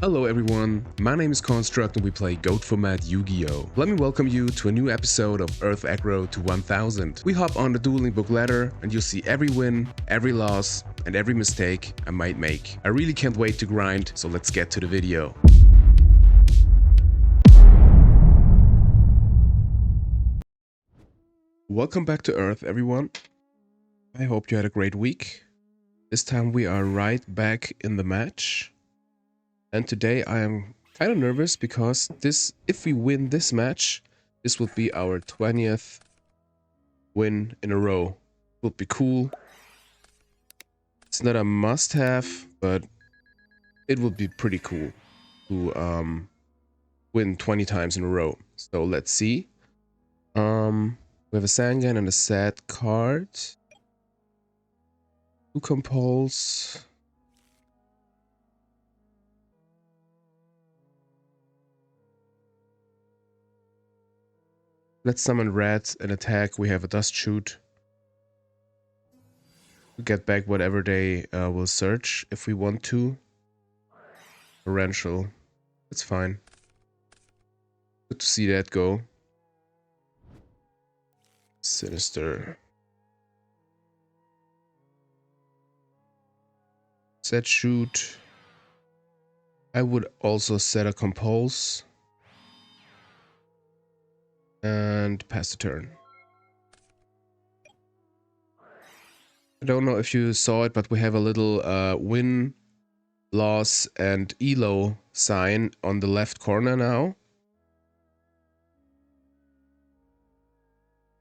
Hello everyone, my name is Construct and we play Goat Format Yu-Gi-Oh! Let me welcome you to a new episode of Earth Aggro to 1000. We hop on the Dueling Book ladder and you'll see every win, every loss, and every mistake I might make. I really can't wait to grind, so let's get to the video. Welcome back to Earth everyone. I hope you had a great week. This time we are right back in the match. And today I am kind of nervous because if we win this match, this will be our 20th win in a row. It would be cool. It's not a must-have, but it would be pretty cool to win 20 times in a row. So let's see. We have a Sangan and a sad card. 2 compulse. Let's summon red and attack. We have a dust shoot. We get back whatever they will search if we want to. Torrential. That's fine. Good to see that go. Sinister. Set shoot. I would also set a compulse. And pass the turn. I don't know if you saw it, but we have a little win, loss, and elo sign on the left corner now.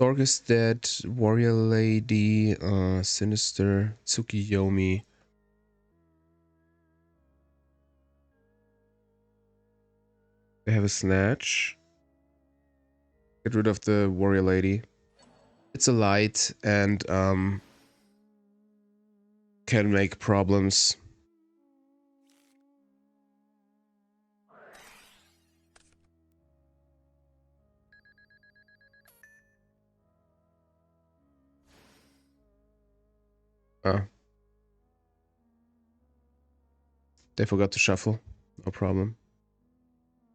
Zorg is dead, Warrior Lady, Sinister, Tsukiyomi. They have a snatch. Get rid of the Warrior Lady. It's a light and can make problems. They forgot to shuffle. No problem.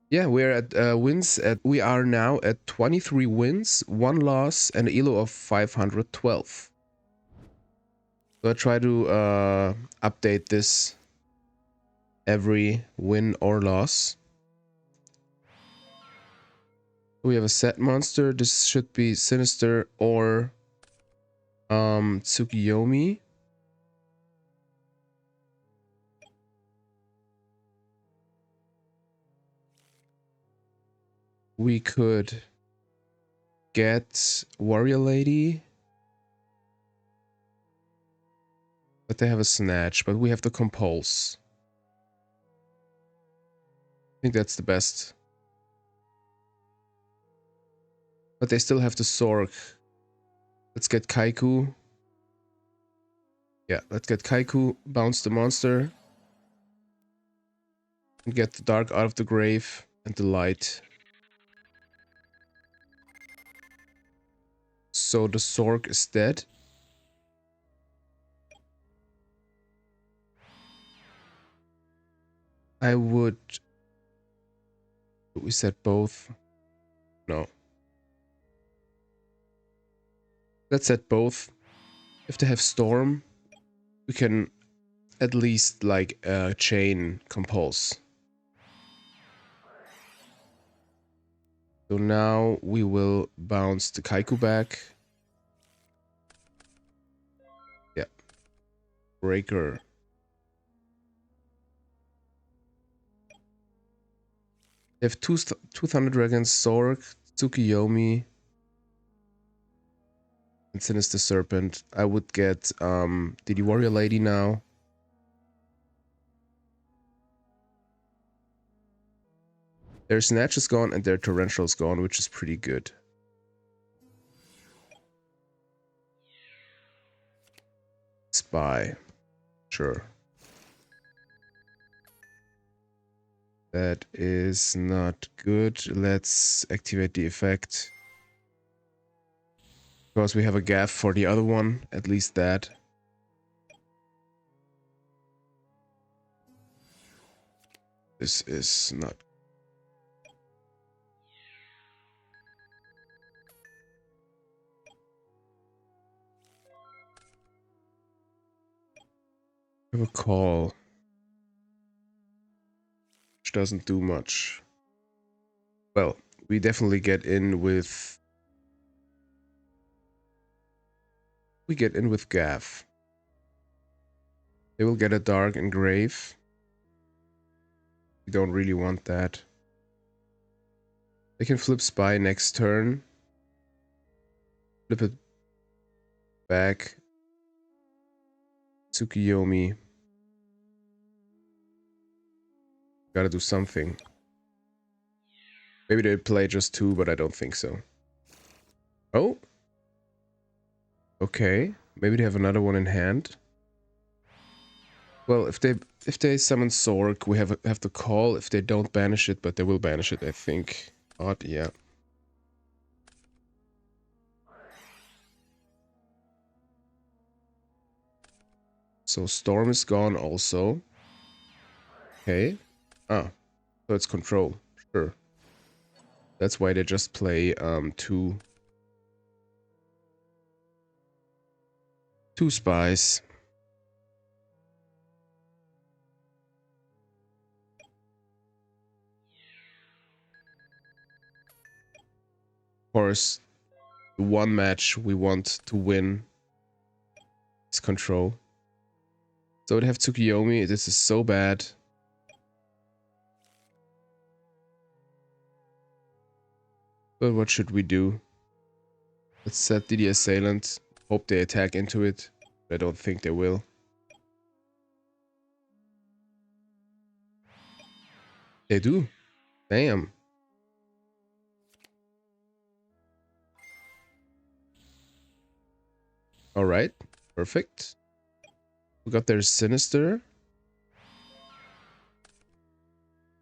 Yeah, we're at wins at. We are now at 23 wins, 1 loss, and an elo of 512. So I try to update this every win or loss. We have a set monster. This should be Sinister or Tsukiyomi. We could get Warrior Lady. But they have a snatch, but we have the compulse. I think that's the best. But they still have the Zorg. Let's get Kaiku. Yeah, let's get Kaiku, bounce the monster. And get the dark out of the grave and the light. So the Zorg is dead. I would... We said both. No. Let's set both. If they have Storm, we can at least like chain compulse. So now we will bounce the Kaiku back. Yeah. Breaker. They have two Thunder Dragons, Zorg, Tsukiyomi, and Sinister Serpent. I would get the Warrior Lady now. Their Snatch is gone and their Torrential is gone, which is pretty good. Spy. Sure. That is not good. Let's activate the effect. Because we have a gaff for the other one, at least that. This is not. I have a call, which doesn't do much. Well, we definitely get in with. We get in with Gav. They will get a dark engrave. We don't really want that. They can flip spy next turn. Flip it back. Tsukiyomi. Gotta do something. Maybe they play just 2, but I don't think so. Oh. Okay. Maybe they have another one in hand. Well, if they summon Sork, we have to call. If they don't banish it, but they will banish it, I think. Odd, yeah. So Storm is gone also. Okay. Ah, so it's control. Sure. That's why they just play 2 spies. Of course, the one match we want to win is control. So they have Tsukiyomi. This is so bad. But what should we do? Let's set DD Assailant. Hope they attack into it. But I don't think they will. They do. Damn. Alright. Perfect. We got their Sinister.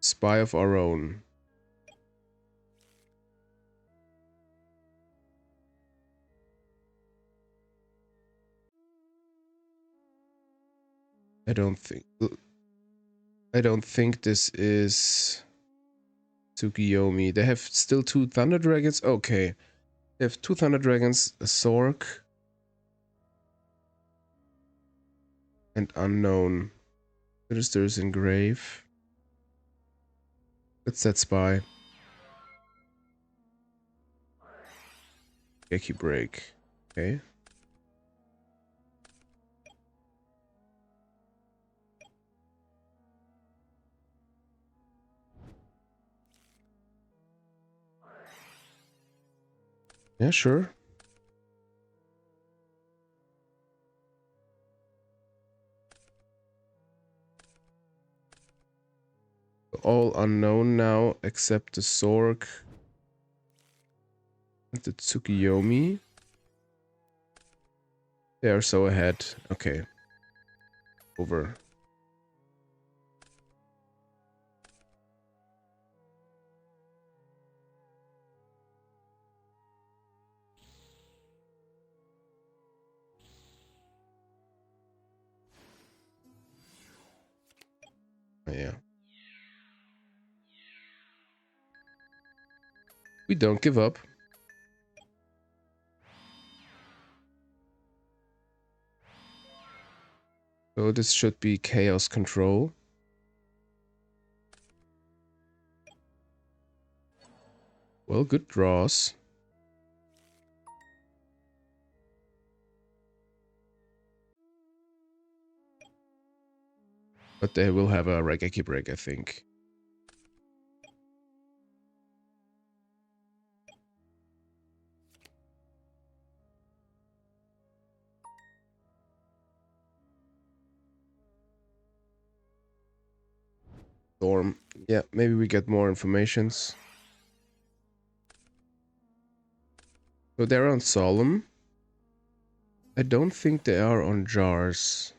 Spy of our own. I don't think this is Tsukiyomi. They have still 2 Thunder Dragons. Okay. They have 2 Thunder Dragons, a Sork, and Unknown. Minister's Engrave. Let's set Spy. Geki Break. Okay. Yeah, sure. All unknown now, except the Sork and the Tsukiyomi. They are so ahead. Okay. Over. Oh, yeah. We don't give up. So this should be Chaos Control. Well, good draws. But they will have a Raigeki Break, I think. Storm. Yeah, maybe we get more informations. So they're on Solemn. I don't think they are on Jars.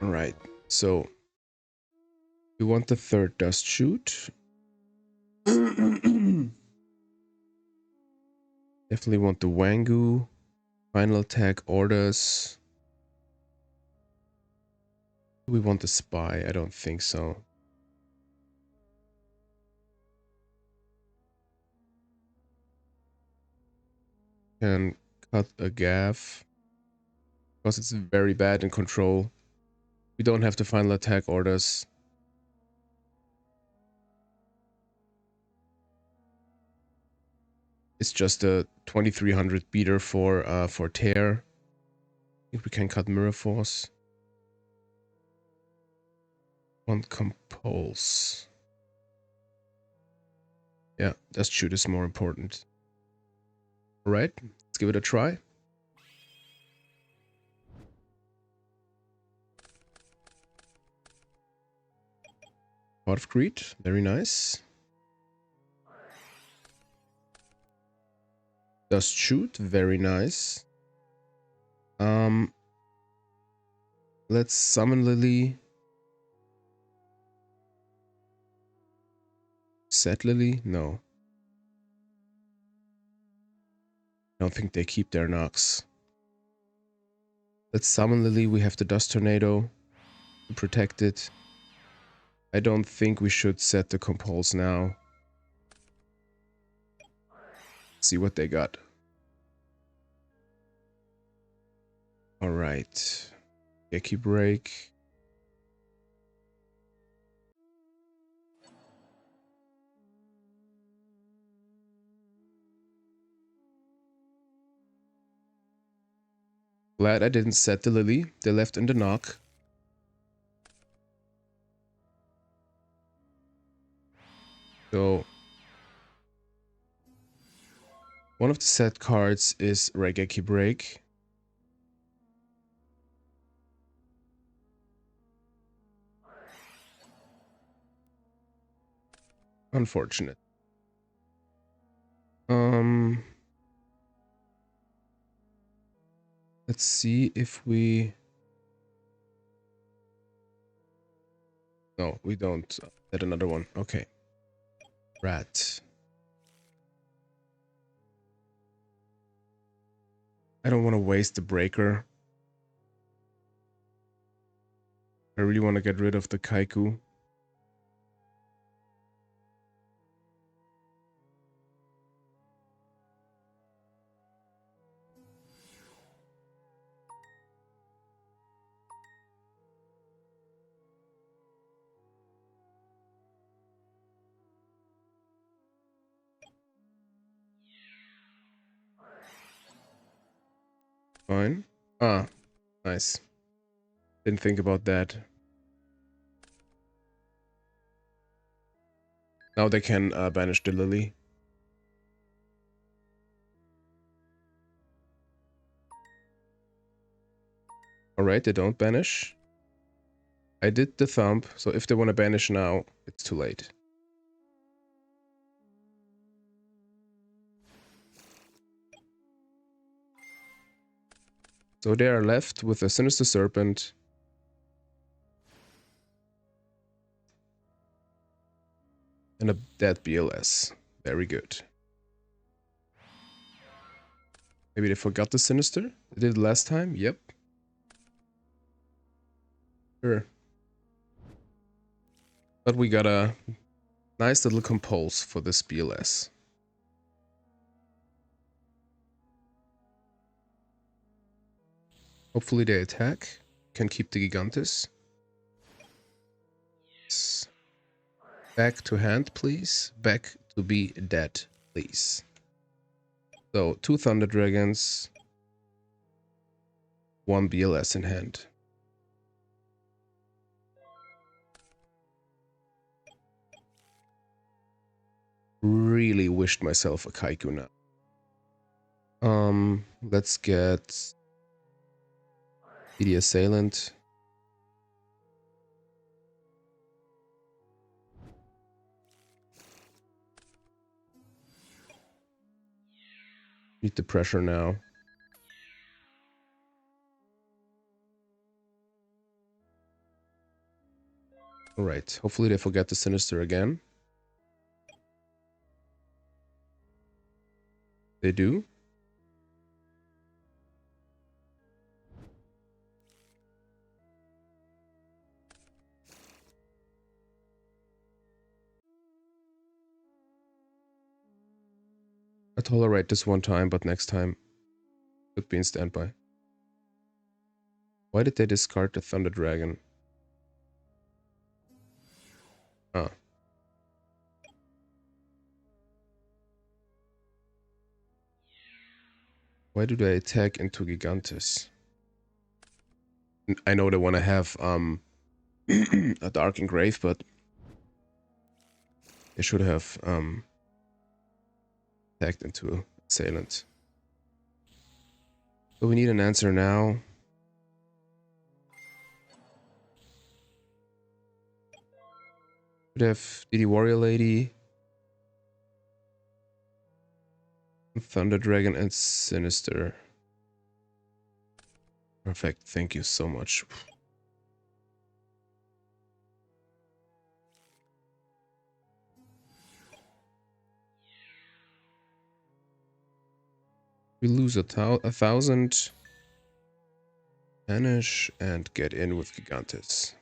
Alright, so we want the 3rd Dust Shoot. Definitely want the Wangu. Final attack orders. Do we want the spy? I don't think so. Can cut a gaff. Because it's very bad in control. We don't have the final attack orders. It's just a 2300 beater for tear. I think we can cut mirror force. One compulse. Yeah, just shoot is more important. Alright, let's give it a try. Pot of Greed, very nice. Just shoot, very nice. Let's summon Lily. Set Lily? No. I don't think they keep their knocks. Let's summon Lily. We have the Dust Tornado to protect it. I don't think we should set the compulse now. See what they got. Alright. Yeki break. Glad I didn't set the Lily. They left in the knock. So one of the set cards is Raigeki Break. Unfortunate. Let's see if we... No, we don't. Set another one. Okay. Rat. I don't want to waste the breaker. I really want to get rid of the Kaiku. Fine. Ah, nice. Didn't think about that. Now they can banish the Lily. Alright, they don't banish. I did the thump, so if they want to banish now, it's too late. So they are left with a Sinister Serpent. And a dead BLS. Very good. Maybe they forgot the Sinister? They did it last time? Yep. Sure. But we got a nice little compulse for this BLS. Hopefully they attack. Can keep the Gigantes. Back to hand, please. Back to be dead, please. So, 2 Thunder Dragons. 1 BLS in hand. Really wished myself a Kaiku now. Let's get the Assailant. Need the pressure now. Alright, hopefully they forget the Sinister again. They do. tolerate this one time, but next time could be in standby. Why did they discard the Thunder Dragon? Ah. Why do they attack into Gigantes? I know they want to have a Dark Engrave, but they should have attacked into Assailant. So we need an answer now. Could have DD Warrior Lady, Thunder Dragon, and Sinister. Perfect. Thank you so much. We lose a 1,000. Banish and get in with Gigantes.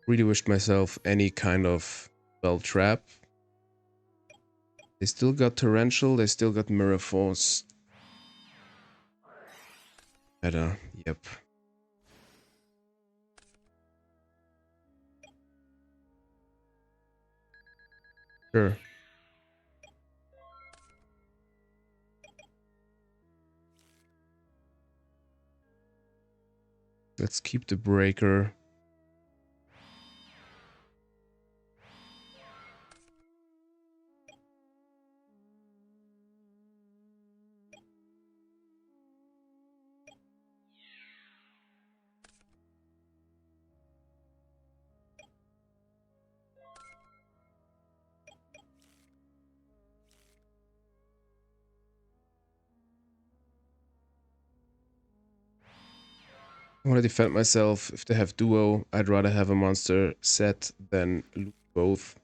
Really wished myself any kind of spell trap. They still got Torrential, they still got Mirror Force. Better, yep. Sure. Let's keep the breaker. I want to defend myself. If they have duo, I'd rather have a monster set than lose both.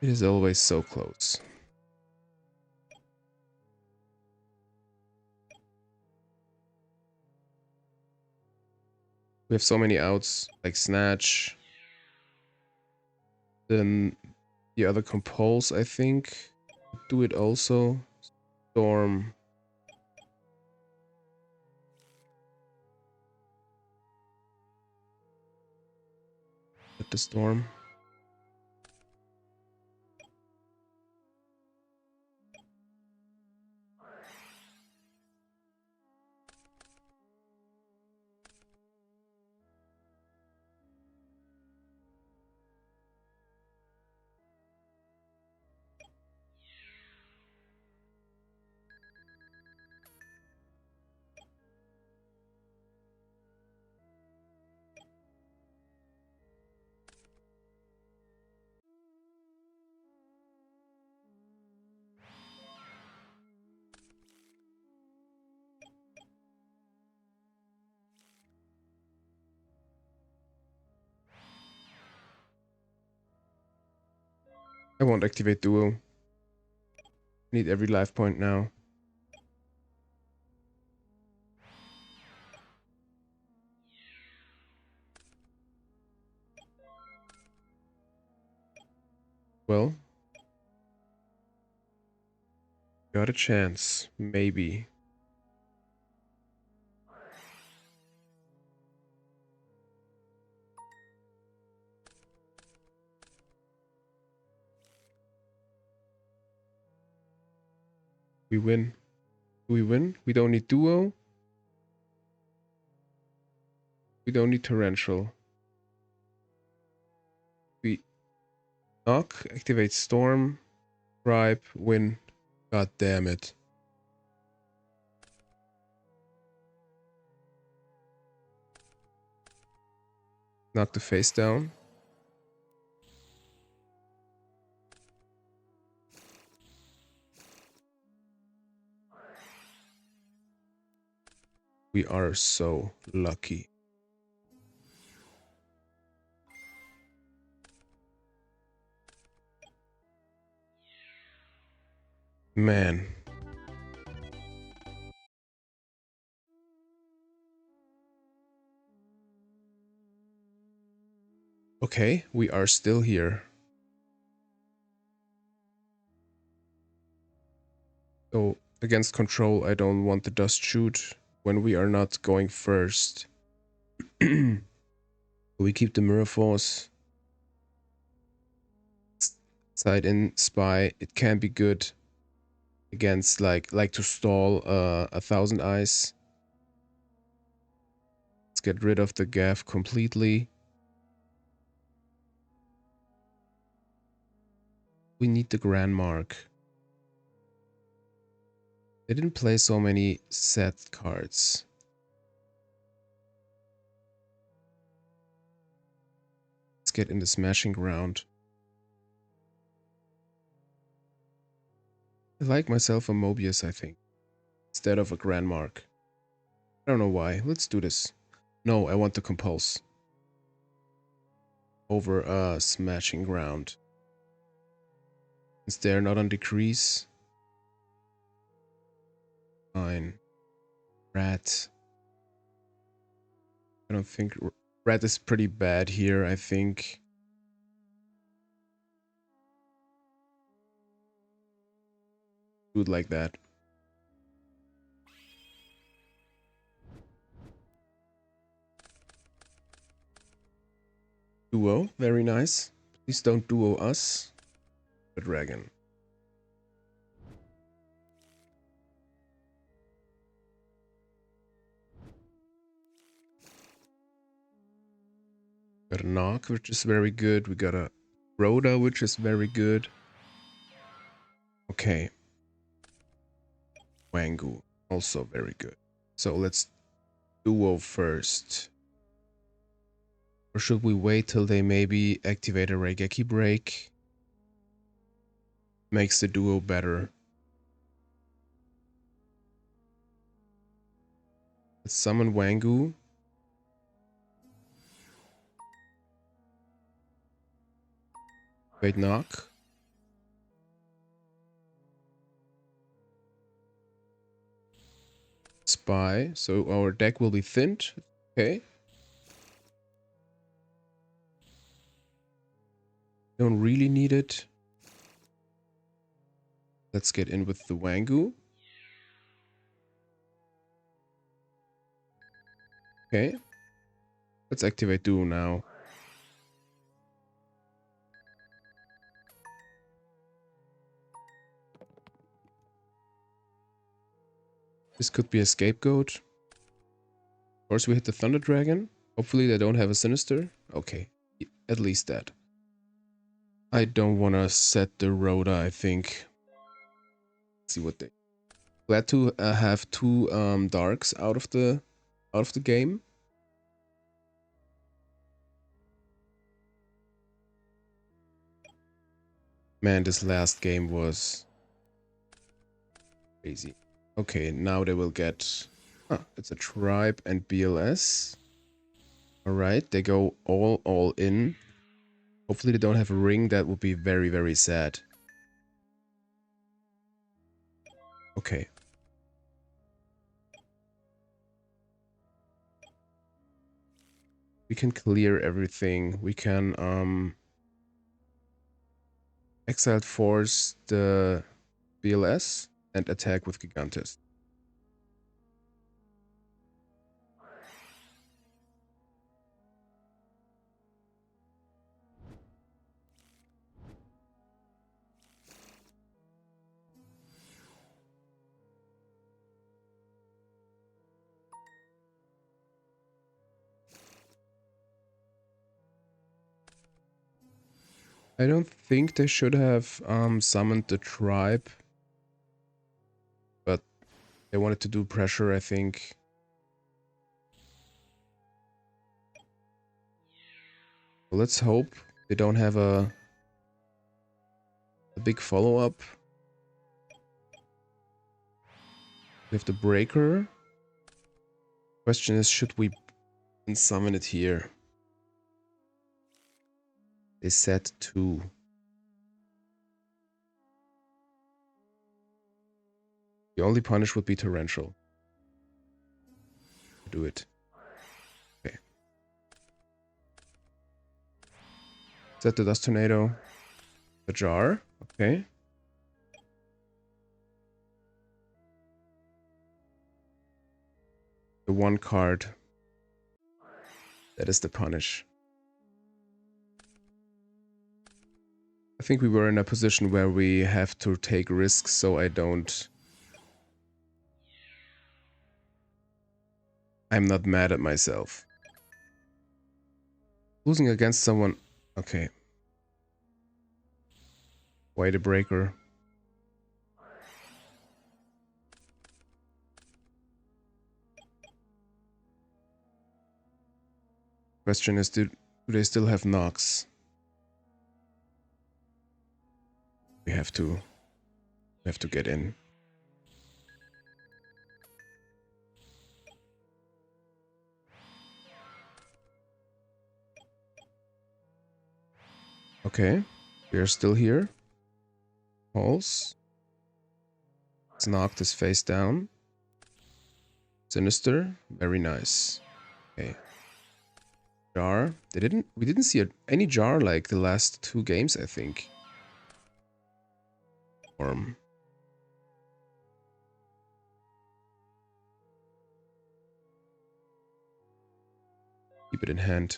It is always so close. We have so many outs, like Snatch. Then the other Compulse, I think, do it also. Storm. At the Storm. I won't activate duo. Need every life point now. Well, got a chance, maybe. We win. Do we win? We don't need duo. We don't need torrential. We knock, activate storm, tribe, win. God damn it. Knock the face down. We are so lucky. Man. Okay, we are still here. So, against control, I don't want the dust shoot when we are not going first. We keep the mirror force. Side in spy, it can be good against like to stall 1,000 eyes. Let's get rid of the gaff completely. We need the grand mark. They didn't play so many set cards. Let's get in the smashing ground. I like myself a Mobius, I think, instead of a grand mark. I don't know why. Let's do this. No, I want to compulse over a smashing ground. Since they're not on decrease. Fine. Rat. I don't think rat is pretty bad here, I think. Do it like that. Duo, very nice. Please don't duo us. The dragon. Got a knock, which is very good. We got a Rhoda, which is very good. Okay. Wangu, also very good. So let's duo first. Or should we wait till they maybe activate a Raigeki break? Makes the duo better. Let's summon Wangu. Wait, knock. Spy. So our deck will be thinned. Okay. Don't really need it. Let's get in with the Wangu. Okay. Let's activate duo now. This could be a scapegoat. Of course, we hit the Thunder Dragon. Hopefully they don't have a Sinister. Okay, at least that. I don't want to set the Rhoda, I think. Let's see what they... Glad to have two darks out of the game. Man, this last game was crazy. Okay, now they will get... it's a tribe and BLS. Alright, they go all in. Hopefully they don't have a ring. That would be very, very sad. Okay. We can clear everything. We can exiled force the BLS and attack with Gigantis. I don't think they should have summoned the tribe, but they wanted to do pressure, I think. Well, let's hope they don't have a big follow-up. We have the breaker. Question is, should we summon it here? They said 2. The only punish would be torrential. Do it. Okay. Set the dust tornado. The jar. Okay. The one card. That is the punish. I think we were in a position where we have to take risks so I'm not mad at myself. Losing against someone. Okay. White a breaker. Question is, do they still have knocks? We have to get in. Okay, we are still here. Pulse. Let's knock this face down. Sinister, very nice. Okay. Jar. We didn't see any jar like the last 2 games, I think. Keep it in hand.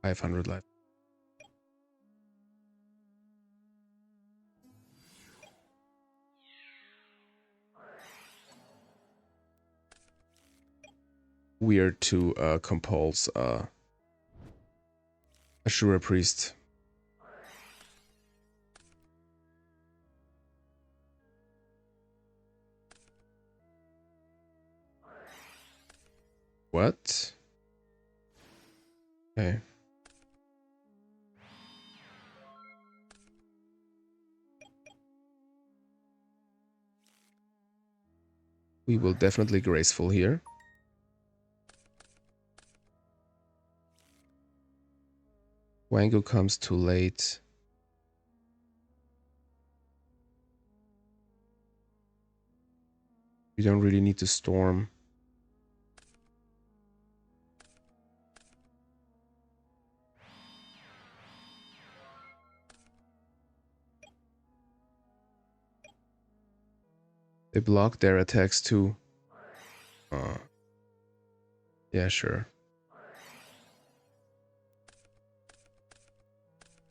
500 left. Weird to compulse Ashura Priest. What? Okay. We will definitely graceful here. Wango comes too late. We don't really need to storm. They block their attacks too. Yeah, sure.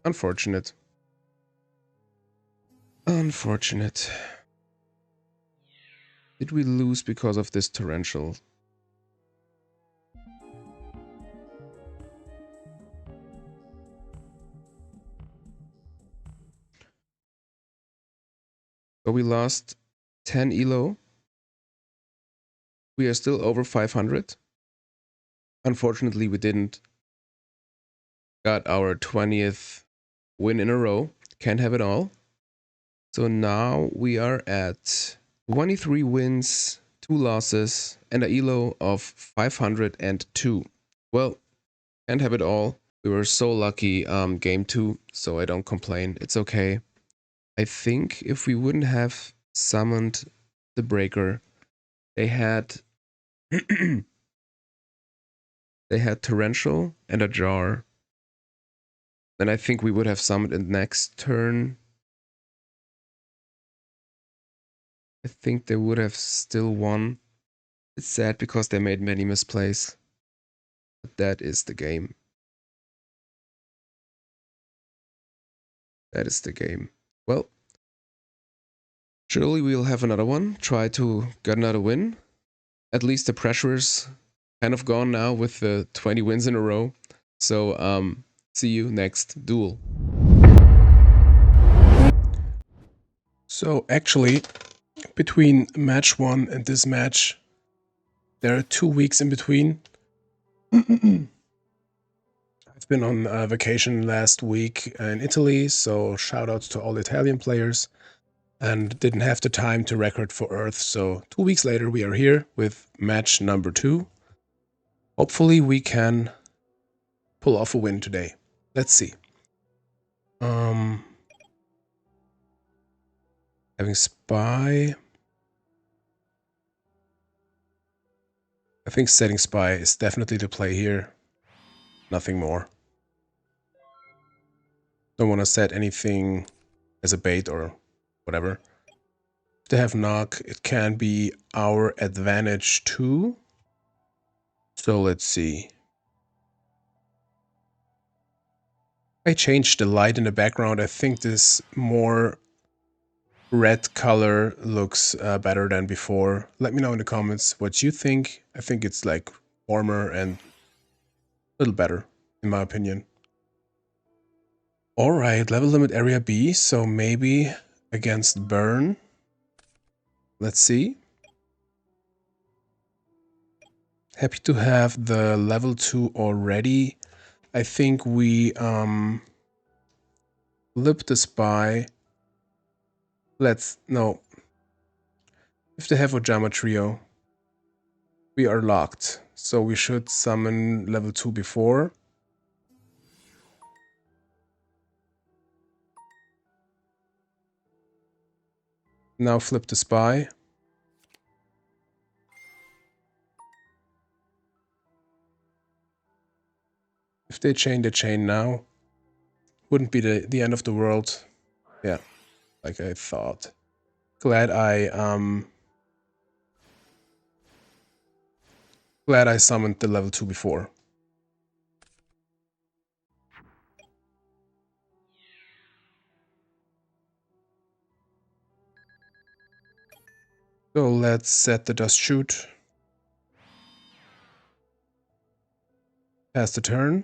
Unfortunate. Unfortunate. Did we lose because of this torrential? So we lost 10 elo. We are still over 500. Unfortunately, we didn't. Got our 20th win in a row. Can't have it all. So now we are at 23 wins, 2 losses, and a elo of 502. Well, can't have it all. We were so lucky game 2, so I don't complain. It's okay. I think if we wouldn't have summoned the breaker, they had they had torrential and a jar. Then I think we would have summoned in the next turn. I think they would have still won. It's sad because they made many misplays. But that is the game. That is the game. Well, surely we'll have another one. Try to get another win. At least the pressure is kind of gone now with the 20 wins in a row. So, see you next duel. So actually, between match 1 and this match, there are 2 weeks in between. I've been on vacation last week in Italy, so shout outs to all Italian players, and didn't have the time to record for Earth, so 2 weeks later we are here with match number 2. Hopefully we can pull off a win today. Let's see. Having Spy. I think setting spy is definitely the play here. Nothing more. Don't want to set anything as a bait or whatever. If they have knock, it can be our advantage too. So let's see. I changed the light in the background. I think this more red color looks better than before. Let me know in the comments what you think. I think it's like warmer and a little better, in my opinion. Alright, level limit area B, so maybe against burn. Let's see. Happy to have the level 2 already. I think we lip the spy. No. If they have Ojama Trio, we are locked. So we should summon level 2 before. Now flip the spy. If they chain now. Wouldn't be the end of the world. Yeah, like I thought. Glad I summoned the level 2 before. So let's set the dust shoot. Pass the turn.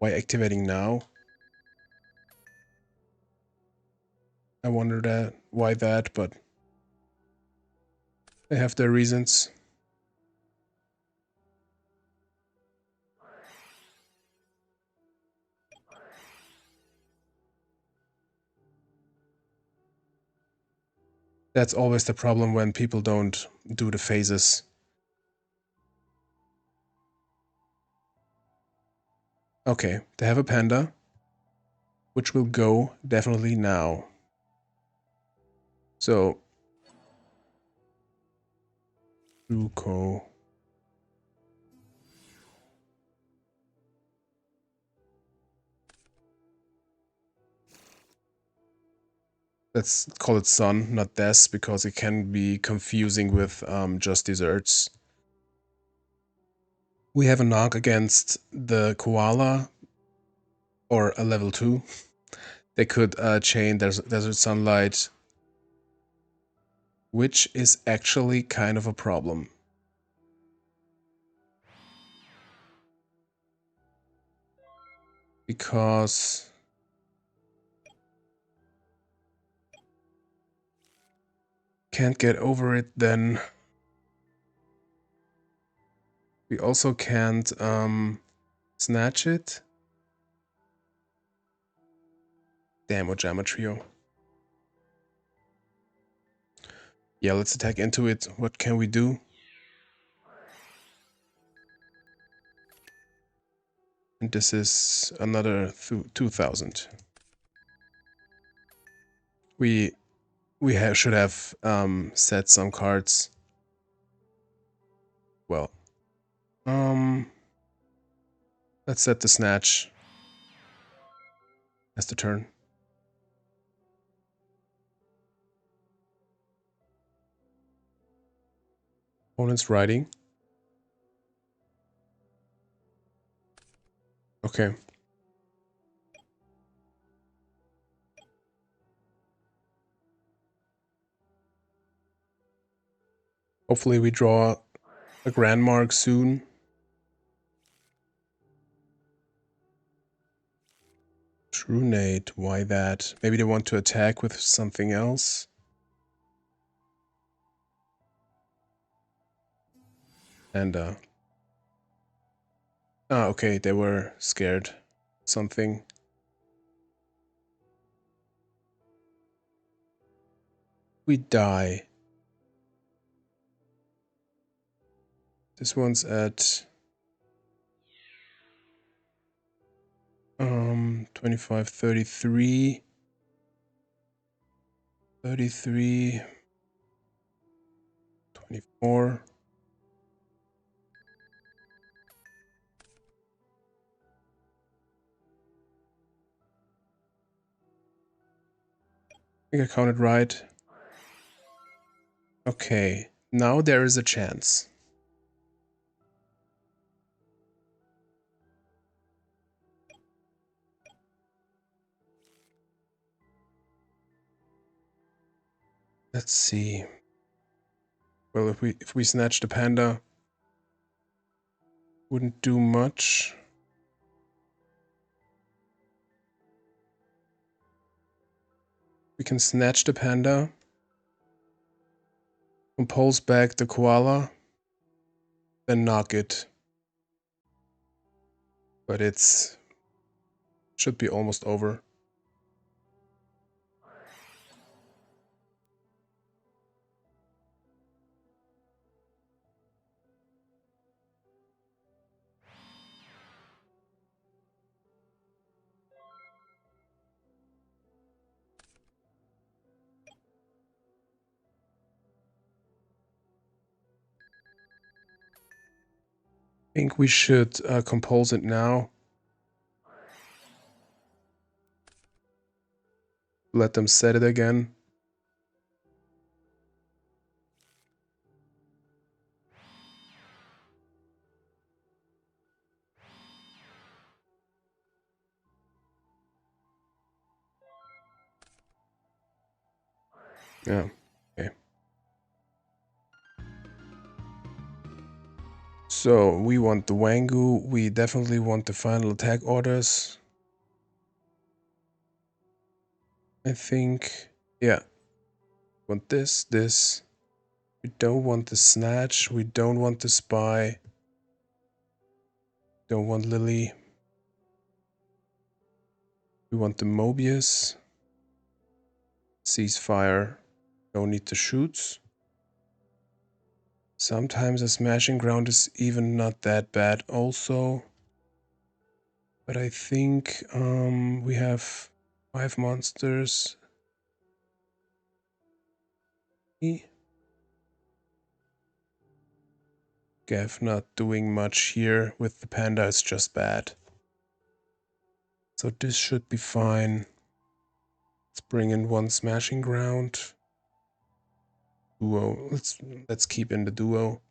Why activating now? I wonder why that, but they have their reasons. That's always the problem when people don't do the phases. Okay, they have a panda, which will go definitely now. So, Ruko. Let's call it sun, not des, because it can be confusing with just desserts. We have a knock against the koala, or a level 2. They could chain Desert Sunlight, which is actually kind of a problem. Because can't get over it, then we also can't snatch it. Damn, Ojama Trio. Yeah, let's attack into it. What can we do? And this is another 2000. We should have set some cards. Well, let's set the snatch as the turn. Opponent's riding. Okay. Hopefully we draw a grand mark soon. True Nate, why that? Maybe they want to attack with something else. And okay, they were scared. Something. We die. This one's at 2533. 33, 24. I think I counted right. Okay, now there is a chance. Let's see. Well, if we snatch the panda, wouldn't do much. We can snatch the panda, compose back the koala, then knock it. But should be almost over. I think we should compose it now. Let them set it again. Yeah, okay. So we want the Wangu, we definitely want the final attack orders. I think, yeah. Want this, this. We don't want the snatch, we don't want the spy. Don't want Lily. We want the Mobius. Ceasefire. Don't need the shoots. Sometimes a smashing ground is even not that bad also. But I think we have 5 monsters. Gav not doing much here with the panda, it's just bad. So this should be fine. Let's bring in 1 smashing ground. Duo. Let's keep in the duo.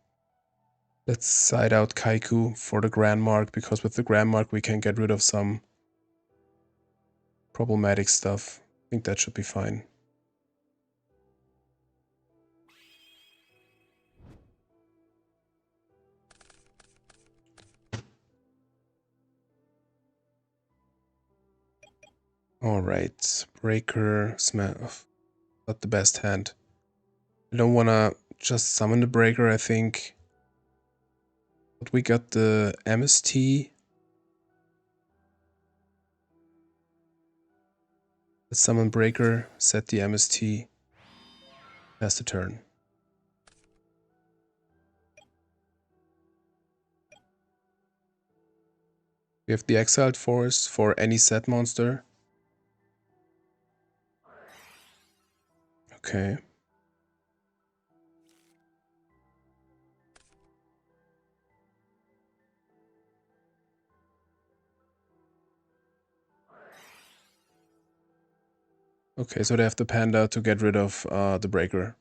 Let's side out Kaiku for the Grand Mark, because with the Grand Mark we can get rid of some problematic stuff. I think that should be fine. Alright, Breaker, Smash. Not the best hand. I don't wanna just summon the Breaker, I think. But we got the MST. Let's summon Breaker, set the MST. Pass the turn. We have the Exiled Force for any set monster. Okay. Okay, so they have the panda to get rid of the Breaker.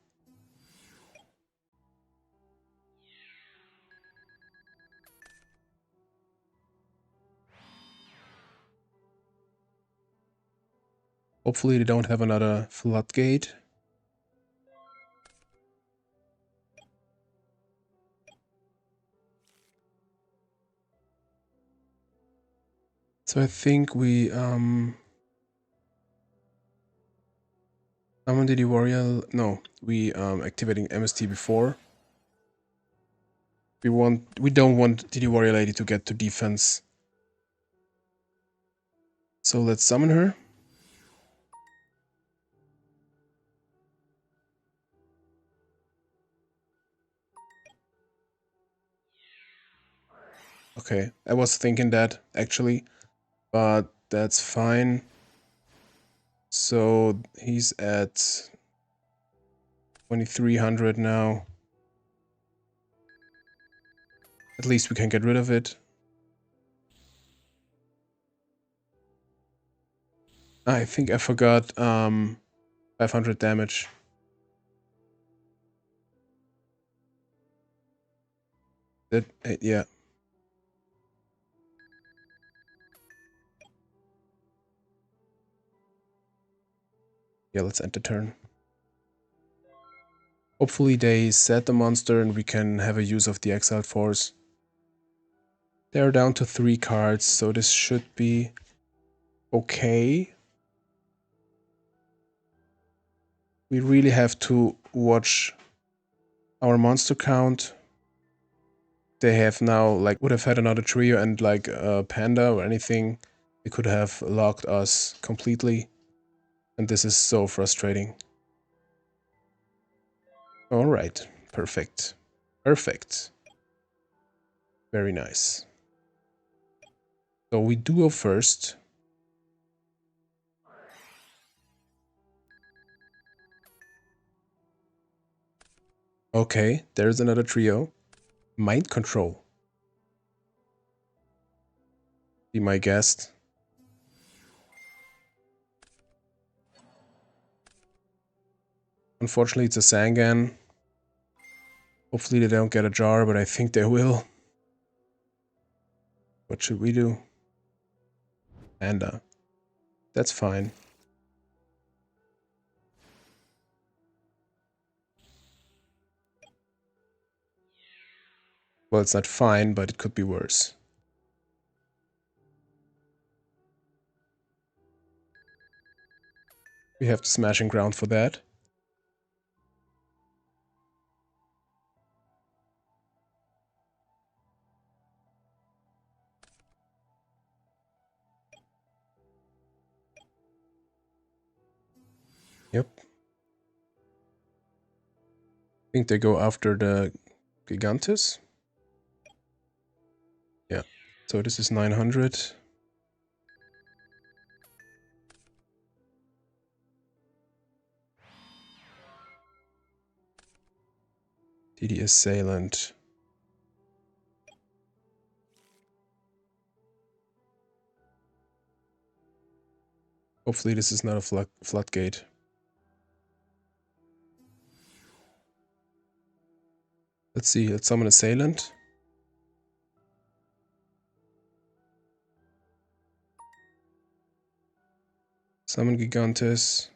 Hopefully they don't have another Floodgate. So I think we summon DD Warrior. No, we activating MST before. We don't want DD Warrior Lady to get to defense. So let's summon her. Okay, I was thinking that actually, but that's fine. So he's at 2300 now. At least we can get rid of it. I think I forgot 500 damage. Yeah. Yeah, let's end the turn. Hopefully they set the monster and we can have a use of the exiled force. They're down to 3 cards, so this should be okay. We really have to watch our monster count. They have now, like, would have had another trio and like a panda or anything. They could have locked us completely. And this is so frustrating. Alright, perfect. Perfect. Very nice. So we duel first. Okay, there's another trio. Mind control. Be my guest. Unfortunately, it's a Sangan. Hopefully they don't get a jar, but I think they will. What should we do? Panda. That's fine. Well, it's not fine, but it could be worse. We have the smashing ground for that. Yep. I think they go after the Gigantus. Yeah. So this is 900. DD Assailant. Hopefully this is not a floodgate. Let's see, let's summon Assailant. Summon Gigantus.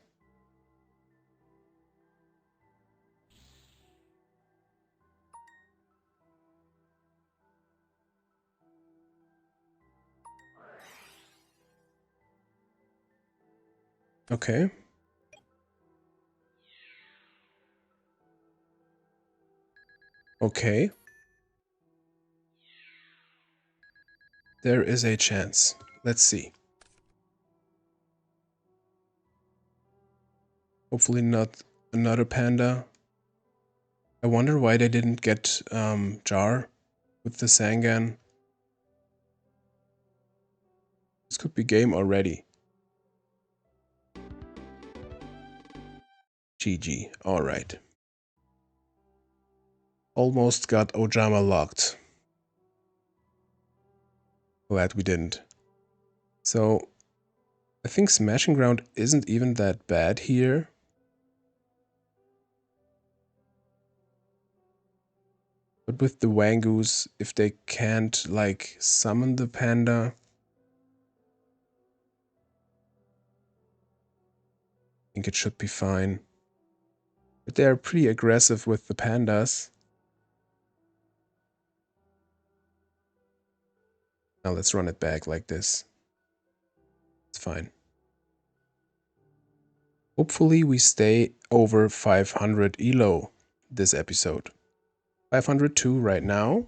Okay. Okay. There is a chance. Let's see. Hopefully not another panda. I wonder why they didn't get Jar with the Sangan. This could be game already. GG. Alright. Almost got Ojama locked. Glad we didn't. So, I think Smashing Ground isn't even that bad here. But with the Wangoos, if they can't, like, summon the panda, I think it should be fine. But they are pretty aggressive with the pandas. Now let's run it back like this. It's fine. Hopefully we stay over 500 elo this episode. 502 right now.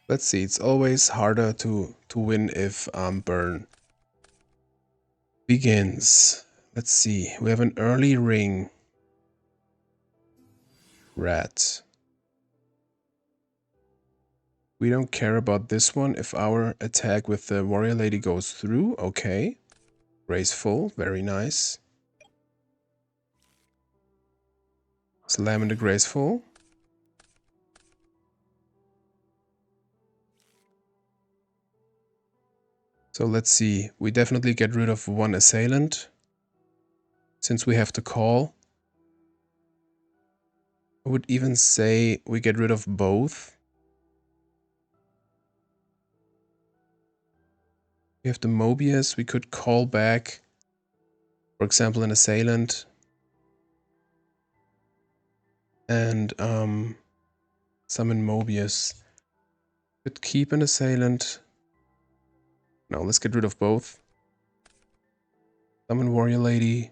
Let's see, it's always harder to win if burn begins. Let's see, we have an early ring. Rat. We don't care about this one if our attack with the warrior lady goes through. Okay. Graceful, very nice. Slam into graceful. So let's see. We definitely get rid of one assailant. Since we have to call. I would even say we get rid of both. We have the Mobius. We could call back, for example, an assailant. And summon Mobius. Could keep an assailant. No, let's get rid of both. Summon Warrior Lady.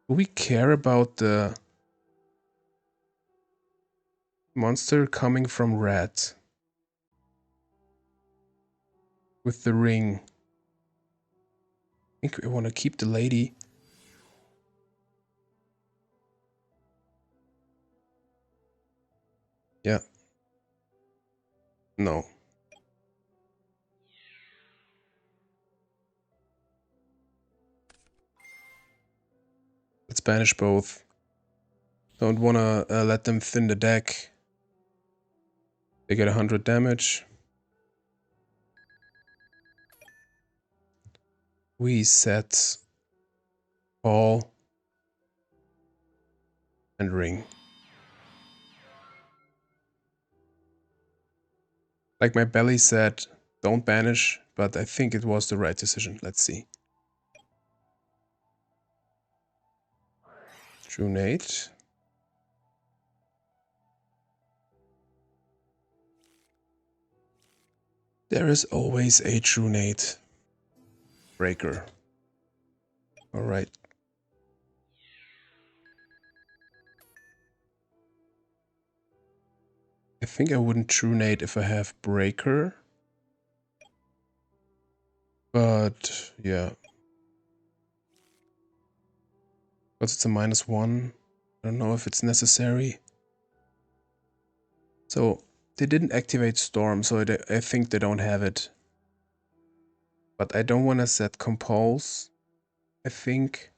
Do we care about the monster coming from red? With the ring. I think we want to keep the lady. Yeah. No. Let's banish both. Don't want to let them thin the deck. They get 100 damage. We set call and ring. Like my belly said, don't banish, but I think it was the right decision. Let's see. True Nate. There is always a True Nate. Breaker. Alright. I think I wouldn't True Nate if I have Breaker. But, yeah. Because it's a -1. I don't know if it's necessary. So, they didn't activate Storm, so I think they don't have it. But I don't want to set Compulse. I think.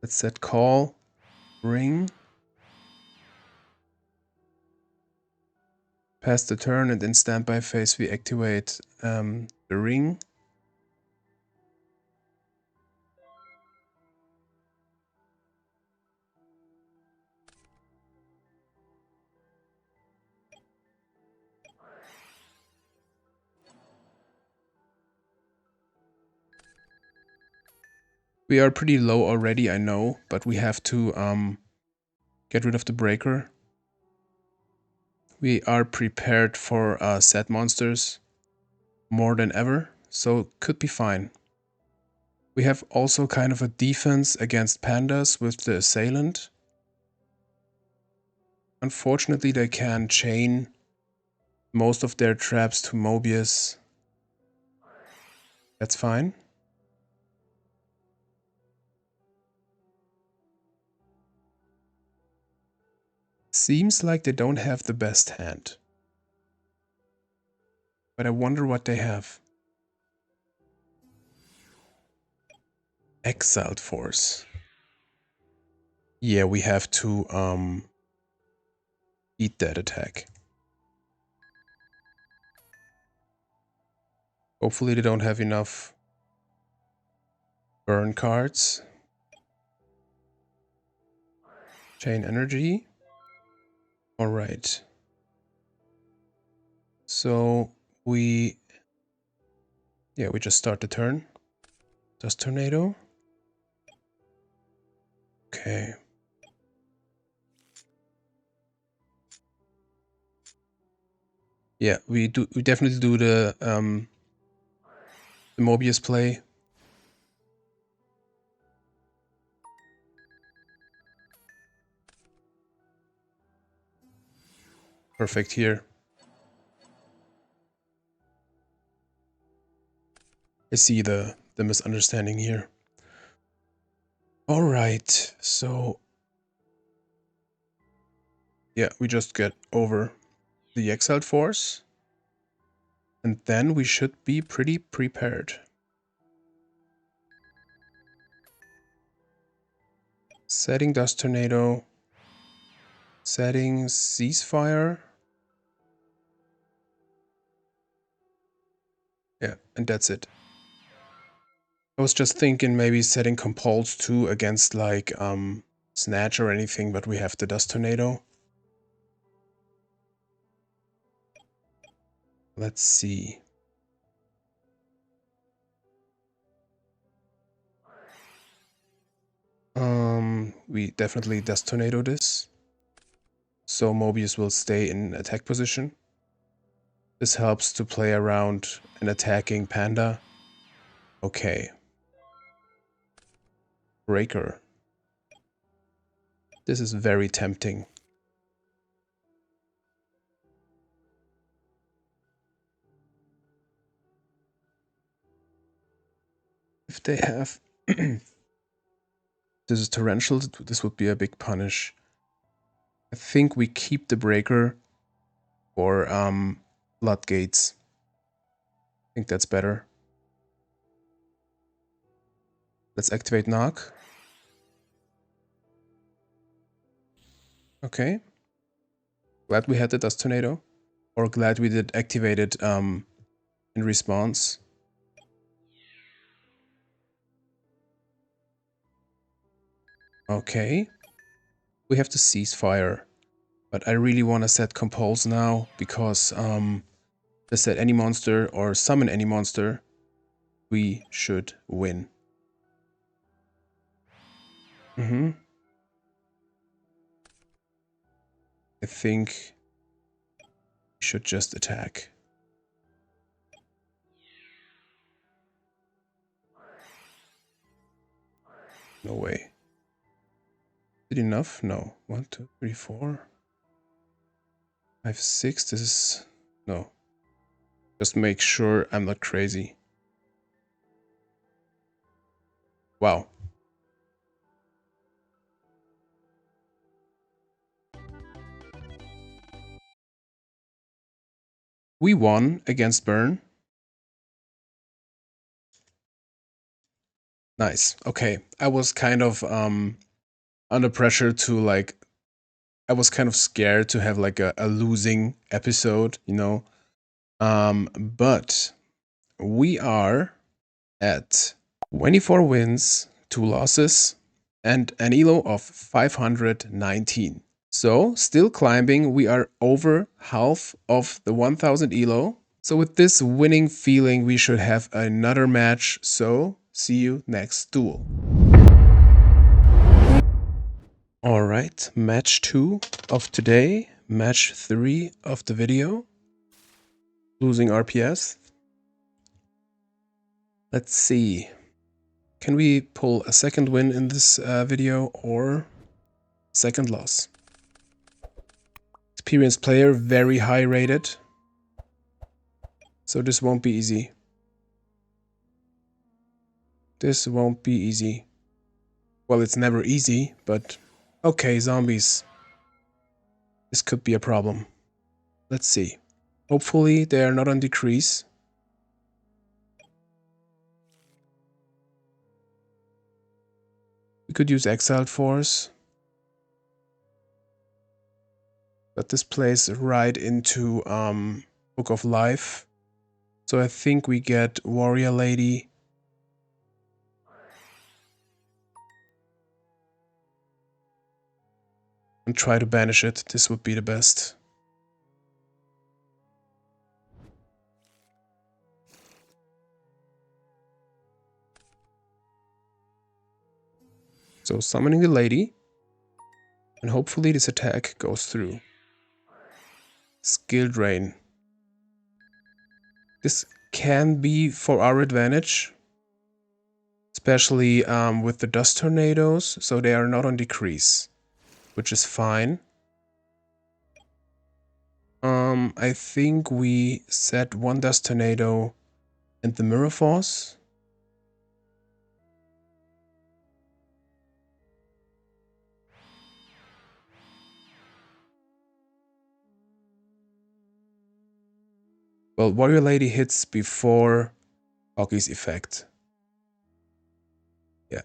Let's set Call. Ring. Pass the turn, and in standby phase we activate the ring. We are pretty low already, I know, but we have to get rid of the breaker. We are prepared for set monsters more than ever, so could be fine. We have also kind of a defense against pandas with the assailant. Unfortunately, they can chain most of their traps to Mobius. That's fine. Seems like they don't have the best hand. But I wonder what they have. Exiled Force. Yeah, we have to eat that attack. Hopefully they don't have enough burn cards. Chain energy. Alright. So we just start the turn. Does Tornado? Okay. Yeah, we definitely do the Mobius play. Perfect here. I see the misunderstanding here. Alright, so yeah, we just get over the Exiled Force. And then we should be pretty prepared. Setting Dust Tornado. Setting Ceasefire. Yeah, and that's it. I was just thinking maybe setting Compulse too against like Snatch or anything, but we have the Dust Tornado. Let's see. We definitely Dust Tornado this. So Mobius will stay in attack position. This helps to play around an attacking panda. Okay. Breaker. This is very tempting. If they have... This is torrential, this would be a big punish. I think we keep the breaker for floodgates. I think that's better. Let's activate knock. Okay. Glad we had the Dust Tornado. Or glad we did activate it in response. Okay. We have to ceasefire. But I really want to set Compulse now because to set any monster or summon any monster, we should win. I think we should just attack. No way. Is it enough? No. 1, 2, 3, 4, 5, 6. This is... No. Just make sure I'm not crazy. Wow. We won against Burn. Nice. Okay. I was kind of under pressure to like... I was kind of scared to have like a losing episode, you know? But we are at 24 wins, 2 losses, and an elo of 519. So, still climbing, we are over half of the 1000 elo. So with this winning feeling, we should have another match. So, see you next duel. Alright, match 2 of today, match 3 of the video. Losing RPS. Let's see. Can we pull a second win in this video or second loss? Experienced player, very high rated. So this won't be easy. This won't be easy. Well, it's never easy, but okay, zombies. This could be a problem. Let's see. Hopefully they are not on decrease. We could use Exiled Force. But this plays right into Book of Life. So I think we get Warrior Lady. And try to banish it. This would be the best. So summoning the lady. And hopefully this attack goes through. Skill Drain. This can be for our advantage. Especially with the Dust Tornadoes. So they are not on decrease. Which is fine. I think we set 1 Dust Tornado and the Mirror Force. Well, Warrior Lady hits before Hockey's effect. Yeah.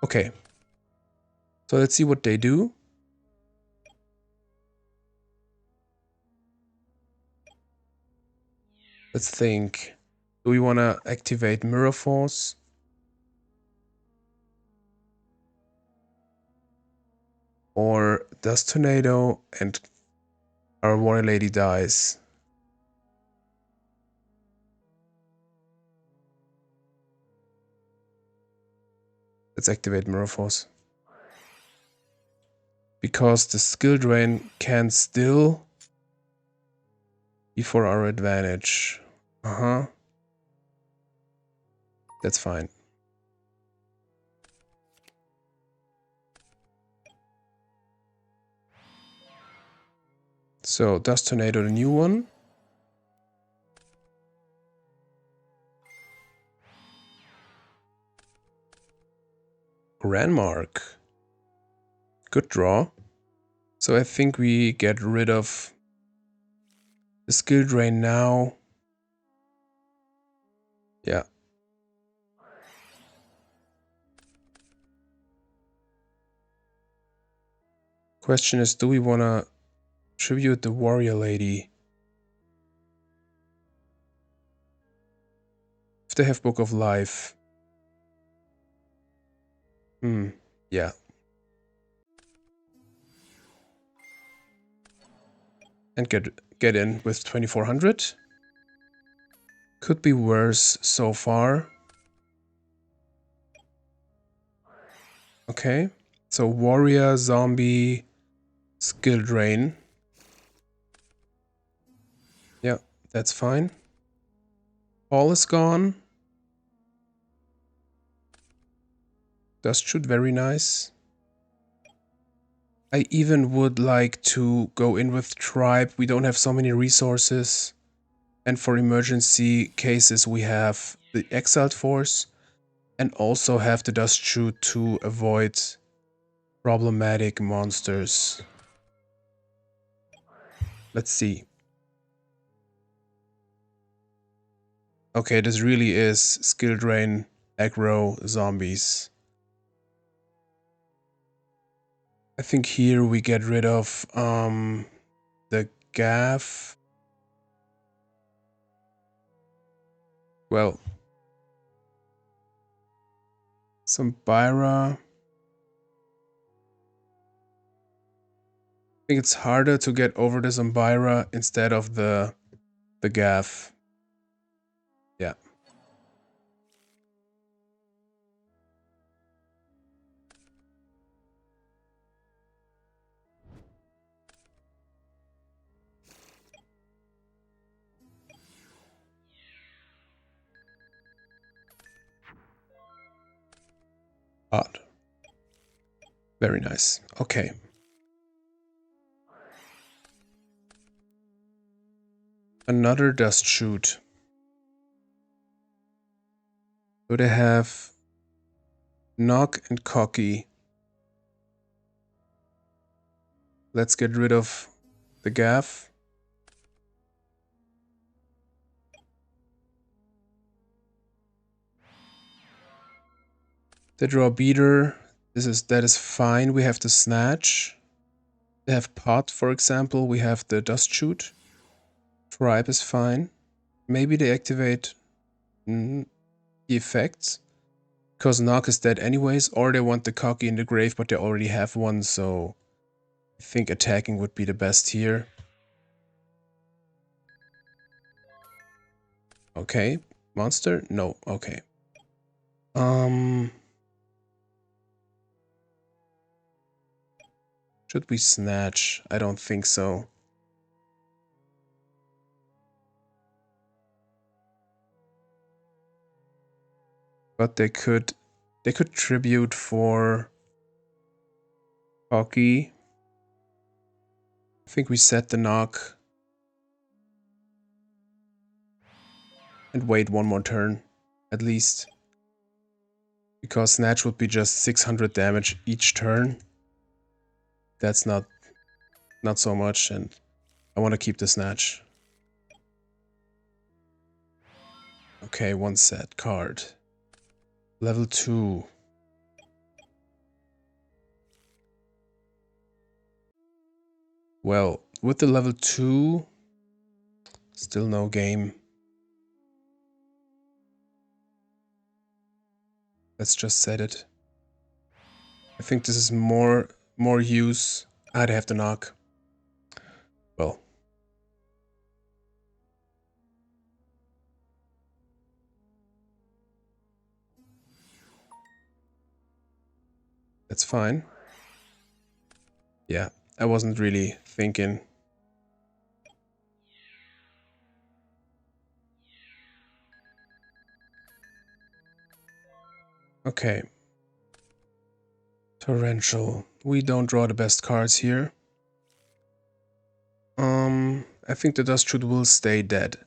Okay. So let's see what they do. Let's think. Do we want to activate Mirror Force? Or Dust Tornado and our Warrior Lady dies? Let's activate Mirror Force. Because the skill drain can still be for our advantage. That's fine. So, Dust Tornado, the new one. Grandmark. Good draw. So I think we get rid of the skill drain now. Yeah. Question is, do we want to tribute the Warrior Lady? If they have Book of Life. Yeah. And get in with 2400. Could be worse so far. Okay. So Warrior, Zombie, skill drain. Yeah, that's fine. All is gone. Does shoot very nice. I even would like to go in with Tribe. We don't have so many resources. And for emergency cases, we have the Exiled Force. And also have the Dust Shoot to avoid problematic monsters. Let's see. Okay, this really is skill drain, aggro, zombies. I think here we get rid of the Gaff. Well, some Byra. I think it's harder to get over the Zombyra instead of the Gaff. Yeah. Odd. Very nice. Okay. Another Dust Shoot. So they have Knock and Cocky. Let's get rid of the Gaff. They draw Beater. That is fine. We have the Snatch. They have Pot, for example. We have the Dust Shoot. Tribe is fine. Maybe they activate the effects. Because Knock is dead anyways. Or they want the Cocky in the grave, but they already have one. So I think attacking would be the best here. Okay. Monster? No. Okay. Should we snatch? I don't think so. But they could tribute for Hockey. I think we set the knock. And wait one more turn, at least. Because Snatch would be just 600 damage each turn. That's not so much, and I want to keep the Snatch. Okay, one set card. Level 2. Well, with the level 2, still no game. Let's just set it. I think this is more use. I'd have to knock. Well. That's fine. Yeah, I wasn't really thinking. Okay. Torrential. We don't draw the best cards here. I think the Dust Shoot will stay dead.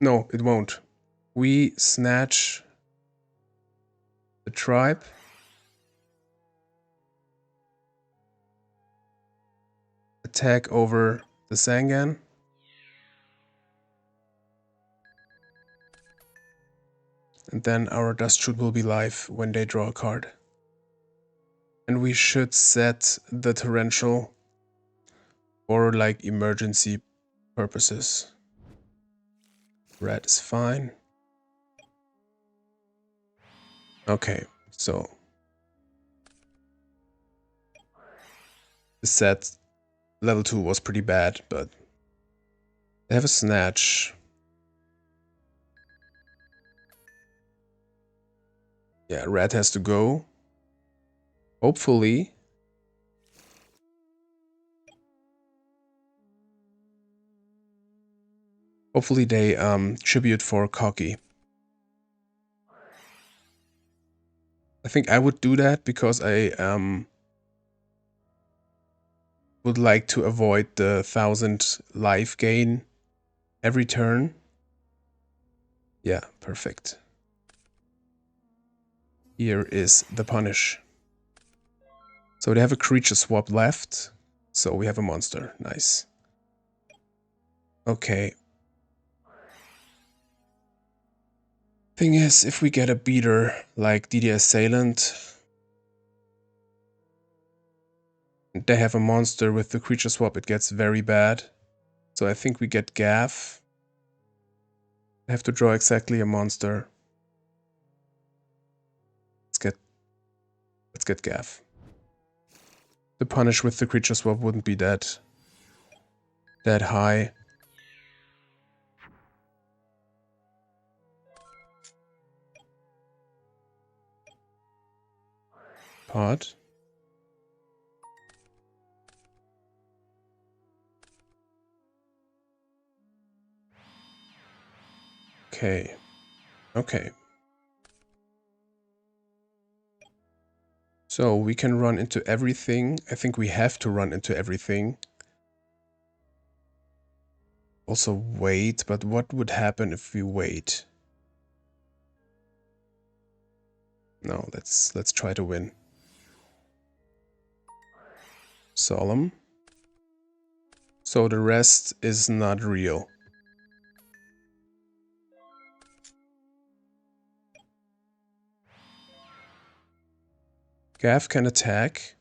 No, it won't. We snatch the tribe. Attack over the Sangan. And then our Dust Shoot will be live when they draw a card. And we should set the Torrential for like emergency purposes. Red is fine. Okay, so the set level 2 was pretty bad, but they have a snatch. Yeah, red has to go. Hopefully. Hopefully they tribute for Cocky. I think I would do that because I would like to avoid the 1000 life gain every turn. Yeah, perfect. Here is the punish. So they have a creature swap left. So we have a monster. Nice. Okay. Thing is, if we get a beater like DD Assailant, and they have a monster with the creature swap, it gets very bad. So I think we get Gaff. I have to draw exactly a monster. Let's get Gaff. The punish with the creature swap wouldn't be that high. Pot. Okay. Okay. So we can run into everything. I think we have to run into everything. Also wait, but what would happen if we wait? No, let's try to win. Solemn. So the rest is not real. Gav can attack.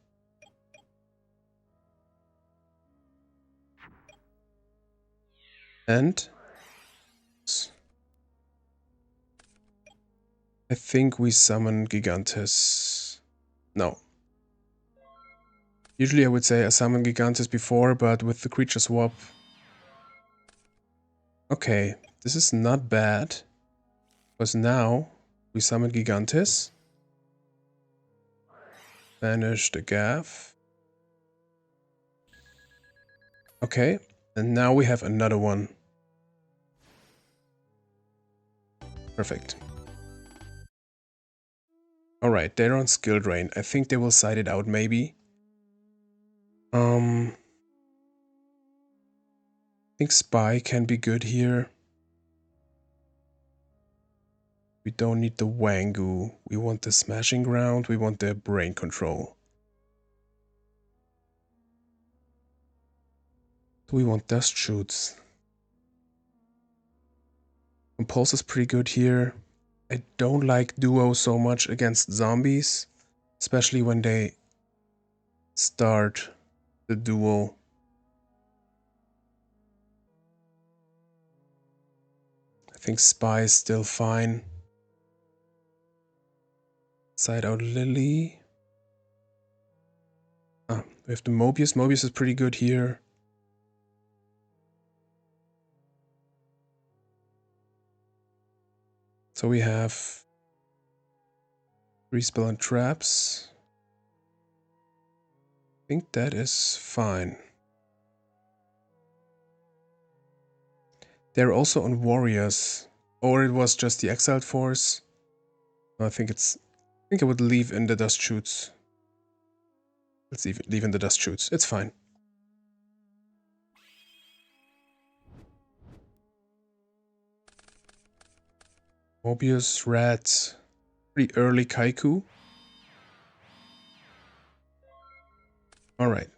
And I think we summon Gigantes. No. Usually I would say I summon Gigantes before, but with the creature swap. Okay, this is not bad. Because now we summon Gigantes. Banish the Gav. Okay, and now we have another one. Perfect. Alright, they're on skill drain. I think they will side it out maybe. I think Spy can be good here. We don't need the Wangu. We want the Smashing Ground. We want the Brain Control. We want Dust Shoots. Impulse is pretty good here. I don't like Duo so much against zombies, especially when they start the duel. I think Spy is still fine. Side out Lily. Ah, we have the Mobius. Mobius is pretty good here. So we have 3 spell and traps. I think that is fine. They're also on warriors. Or it was just the exiled force. I think I would leave in the dust shoots. Let's leave in the dust shoots. It's fine. Mobius, Rats, pretty early Kaiku. Alright.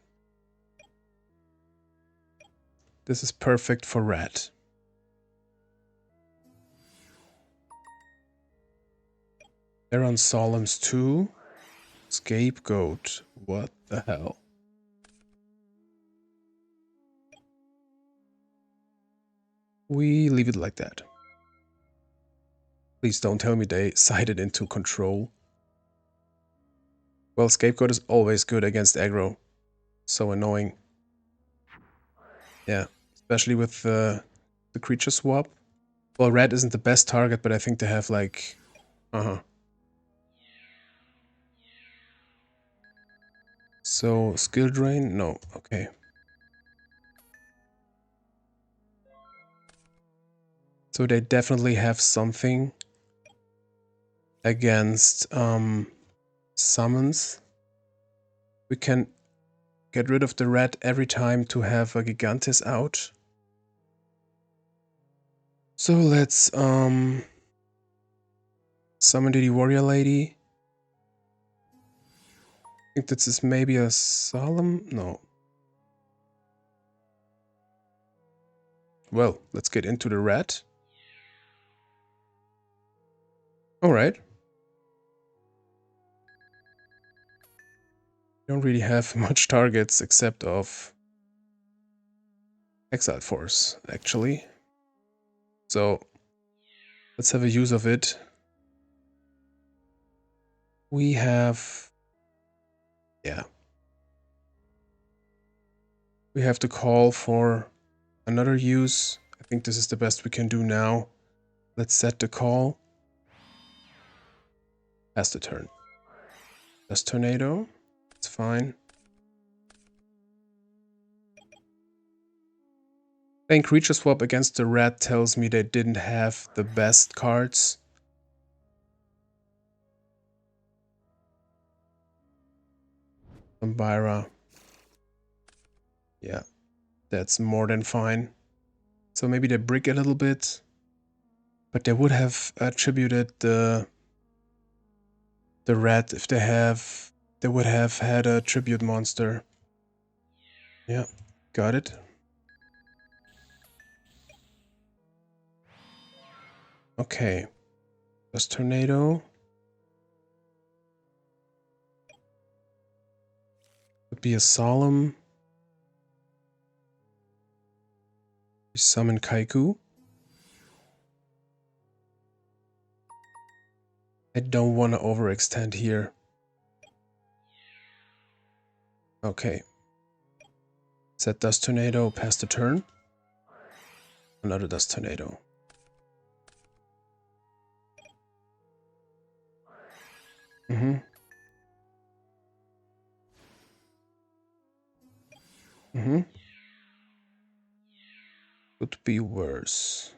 This is perfect for Rat. They're on Solemns too. Scapegoat. What the hell? We leave it like that. Please don't tell me they sided into control. Well, Scapegoat is always good against aggro. So annoying. Yeah, especially with the creature swap. Well, red isn't the best target, but I think they have like... So, skill drain? No, okay. So they definitely have something against summons. We can get rid of the red every time to have a Gigantis out. So let's summon the warrior lady. I think this is maybe a solemn? No. Well, let's get into the red. Alright. Don't really have much targets except of Exiled Force, actually. So let's have a use of it. We have... yeah. We have to call for another use. I think this is the best we can do now. Let's set the call. Pass the turn. That's Tornado. It's fine. Playing creature swap against the red tells me they didn't have the best cards. Umbira. Yeah, that's more than fine. So maybe they brick a little bit. But they would have attributed the red if they would have had a tribute monster. Yeah, got it. Okay. That's Tornado. Would be a Solemn. We summon Kaiku. I don't want to overextend here. Okay. Set Dust Tornado, pass the turn. Another Dust Tornado. Could be worse.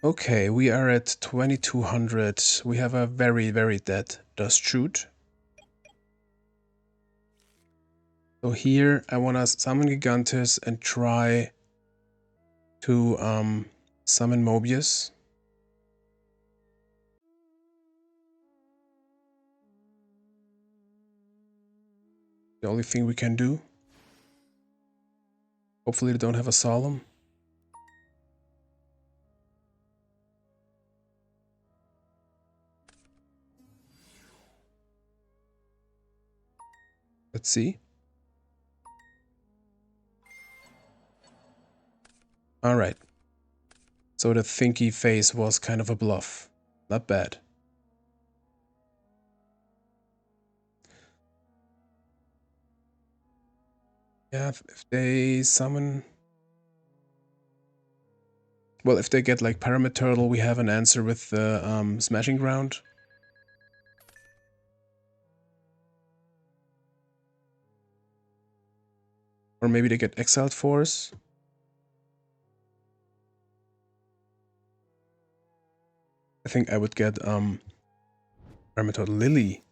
Okay, we are at 2200. We have a very, very dead Dust Shoot. So here I want to summon Gigantis and try to summon Mobius. The only thing we can do. Hopefully they don't have a Solemn. Let's see. Alright. So the thinky face was kind of a bluff. Not bad. Yeah, if they summon... Well, if they get like Pyramid Turtle, we have an answer with the Smashing Ground. Or maybe they get Exiled Force. I think I would get Pyramid Turtle Lily.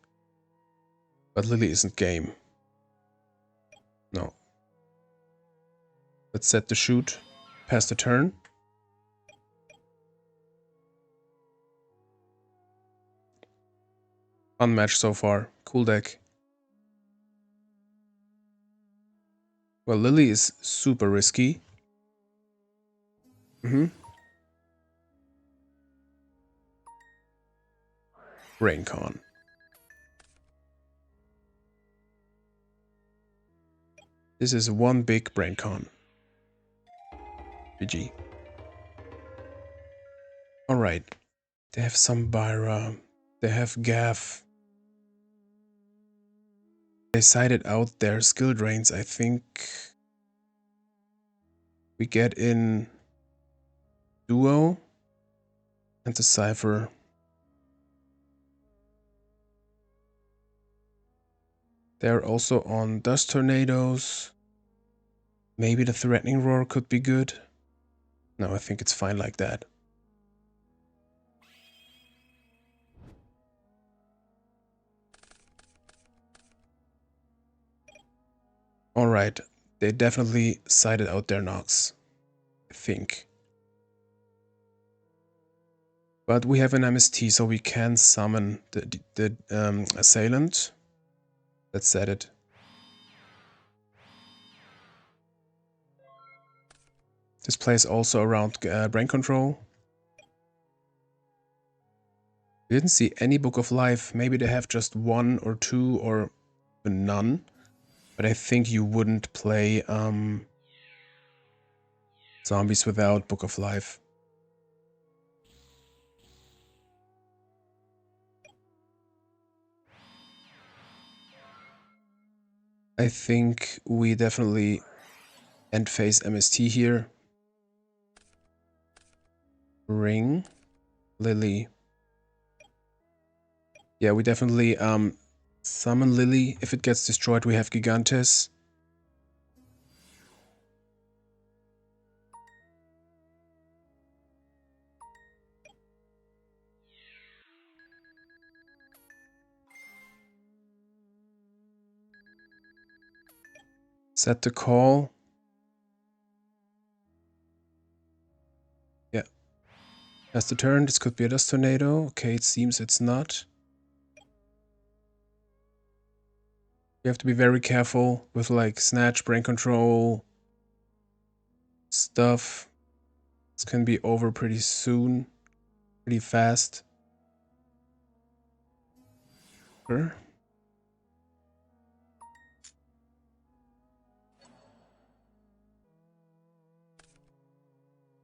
But Lily isn't game. No. Let's set the shoot. Pass the turn. Fun match so far. Cool deck. Well, Lily is super risky. Raincon. This is one big Braincon. GG. Alright. They have some Byra. They have Gaff. They cited out their skill drains, I think. We get in Duo and the Cypher. They're also on Dust Tornadoes. Maybe the Threatening Roar could be good. No, I think it's fine like that. Alright, they definitely cited out their Nox, I think. But we have an MST, so we can summon the Assailant. Let's set it. This plays also around brain control. We didn't see any Book of Life. Maybe they have just one or two or none. But I think you wouldn't play zombies without Book of Life. I think we definitely end phase MST here. Ring. Lily. Yeah, we definitely summon Lily. If it gets destroyed, we have Gigantes. Set the call. Yeah. Pass the turn. This could be a Dust Tornado. Okay, it seems it's not. You have to be very careful with like Snatch, Brain Control stuff. This can be over pretty soon. Pretty fast. Sure.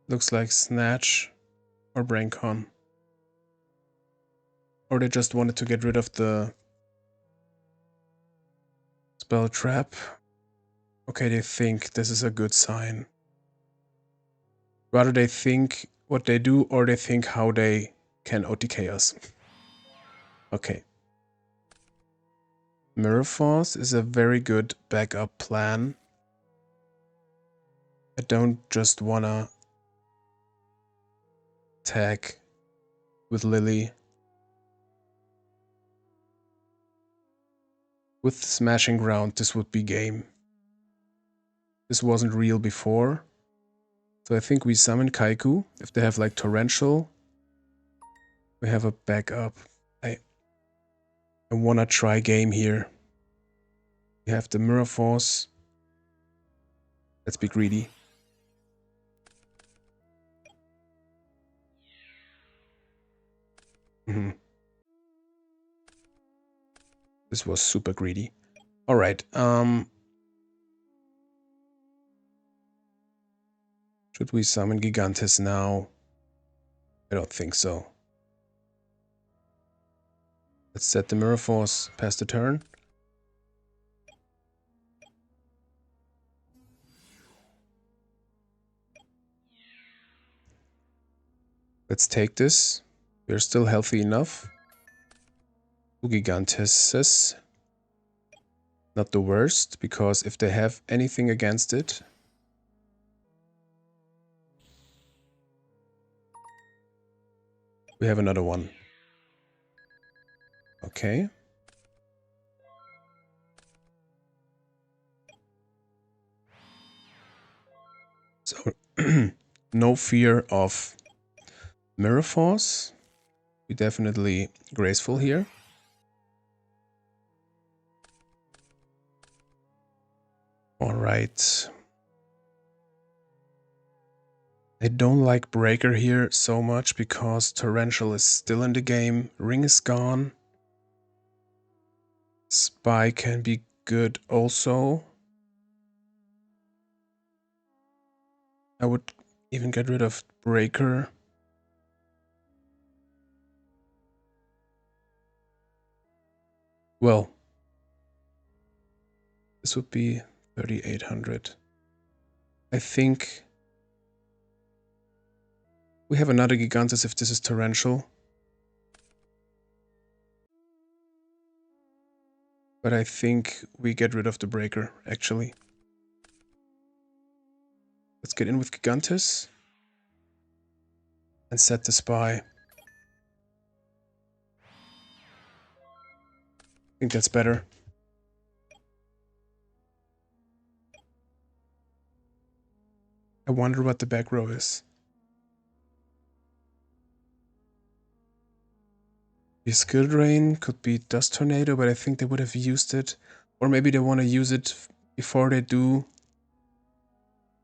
Looks like Snatch or Braincon. Or they just wanted to get rid of the spell trap. Okay, they think this is a good sign. Rather they think what they do or they think how they can OTK us. Okay. Mirror Force is a very good backup plan. I don't just wanna tag with Lily. With Smashing Ground, this would be game. This wasn't real before. So I think we summon Kaiku. If they have like Torrential, we have a backup. I wanna try game here. We have the Mirror Force. Let's be greedy. This was super greedy. Alright, should we summon Gigantes now? I don't think so. Let's set the Mirror Force past the turn. Let's take this. We're still healthy enough. Two Giganteses. Not the worst, because if they have anything against it... We have another one. Okay. So, no fear of Mirror Force. We're definitely graceful here. Alright. I don't like Breaker here so much because Torrential is still in the game. Ring is gone. Spy can be good also. I would even get rid of Breaker. Well, this would be 3,800. I think we have another Gigantes if this is Torrential. But I think we get rid of the Breaker, actually. Let's get in with Gigantes. And set the Spy. I think that's better. I wonder what the back row is. Be Skill Drain, could be Dust Tornado, but I think they would have used it. Or maybe they want to use it before they do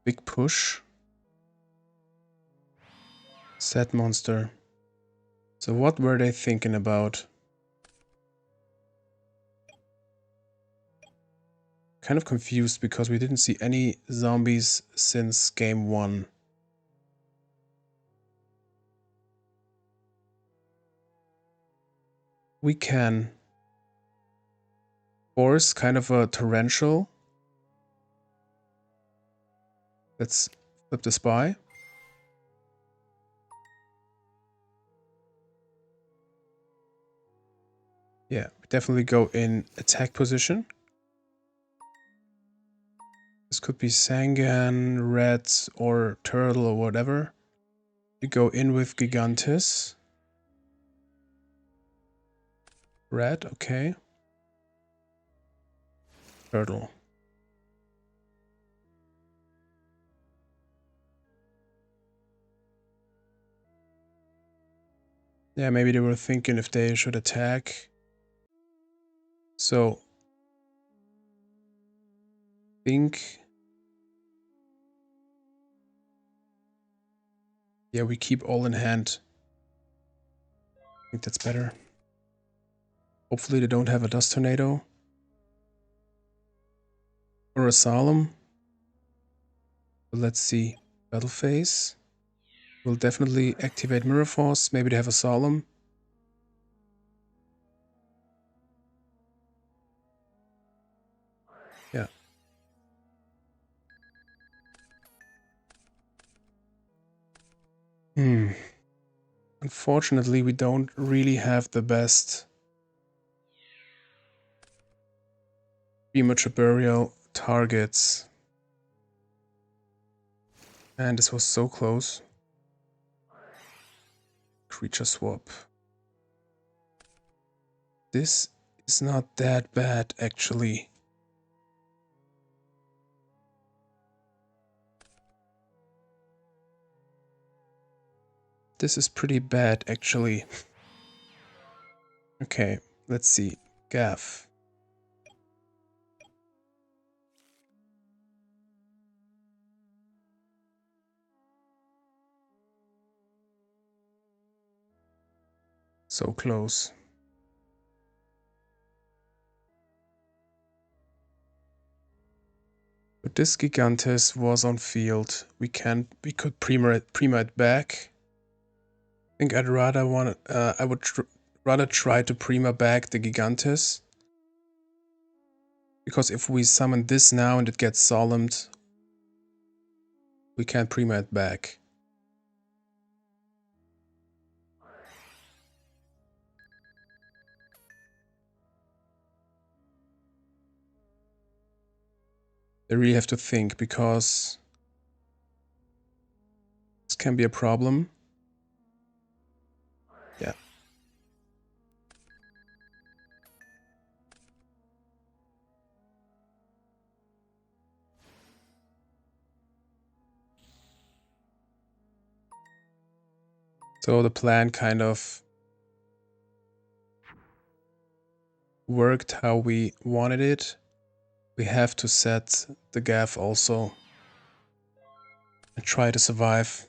big push. Set monster. So what were they thinking about? Kind of confused because we didn't see any zombies since game 1. We can force kind of a torrential. Let's flip the Spy. Yeah, definitely go in attack position. This could be Sangan, Reds, or Turtle, or whatever. We go in with Gigantes. Red, okay. Turtle. Yeah, maybe they were thinking if they should attack. So, think... Yeah, we keep all in hand. I think that's better. Hopefully they don't have a Dust Tornado. Or a Solemn. But let's see. Battle Phase. We'll definitely activate Mirror Force. Maybe they have a Solemn. Yeah. Unfortunately, we don't really have the best premature burial targets. And this was so close. Creature swap. This is not that bad, actually. This is pretty bad, actually. Okay, let's see. Gaff. So close. this Gigantes was on field. We could prima it back. I think I'd rather I would rather try to prima back the Gigantes. Because if we summon this now and it gets solemned, we can't prima it back. I really have to think, because this can be a problem. Yeah. So the plan kind of worked how we wanted it. We have to set the gaff also and try to survive.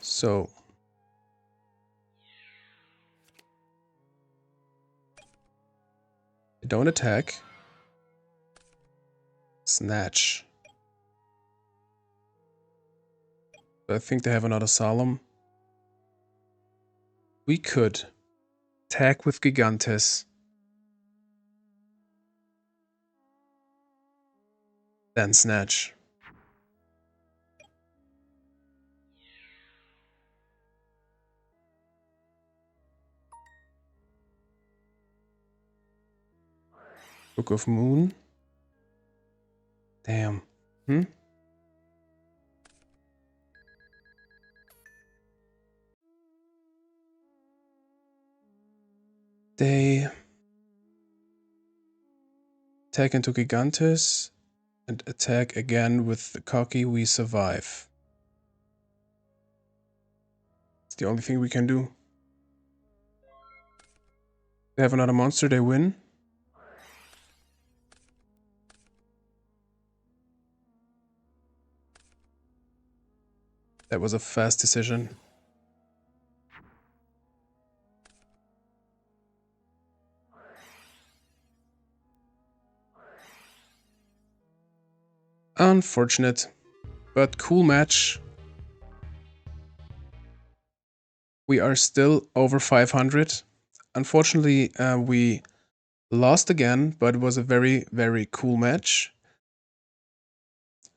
So they don't attack. Snatch. But I think they have another solemn. We could attack with Gigantes. Then snatch. Book of Moon. Damn. They attack into Gigantes and attack again with the Cocky. We survive. It's the only thing we can do. They have another monster, they win. That was a fast decision. Unfortunate, but cool match. We are still over 500. Unfortunately, we lost again, but it was a very, very cool match.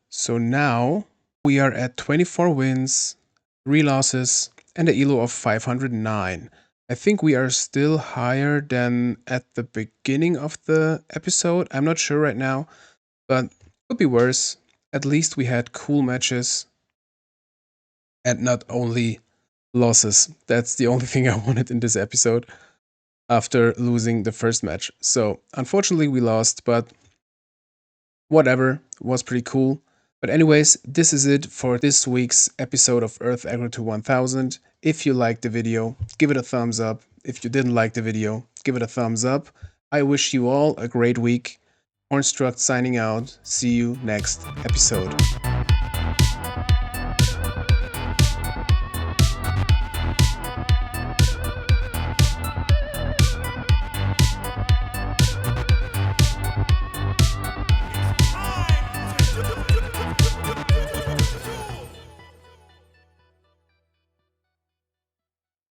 So now we are at 24 wins, 3 losses, and an elo of 509. I think we are still higher than at the beginning of the episode. I'm not sure right now, but could be worse. At least we had cool matches and not only losses. That's the only thing I wanted in this episode after losing the first match. So unfortunately we lost, but whatever, it was pretty cool. But anyways, this is it for this week's episode of Earth Aggro to 1000. If you liked the video, give it a thumbs up. If you didn't like the video, give it a thumbs up. I wish you all a great week. Hornstruck signing out. See you next episode.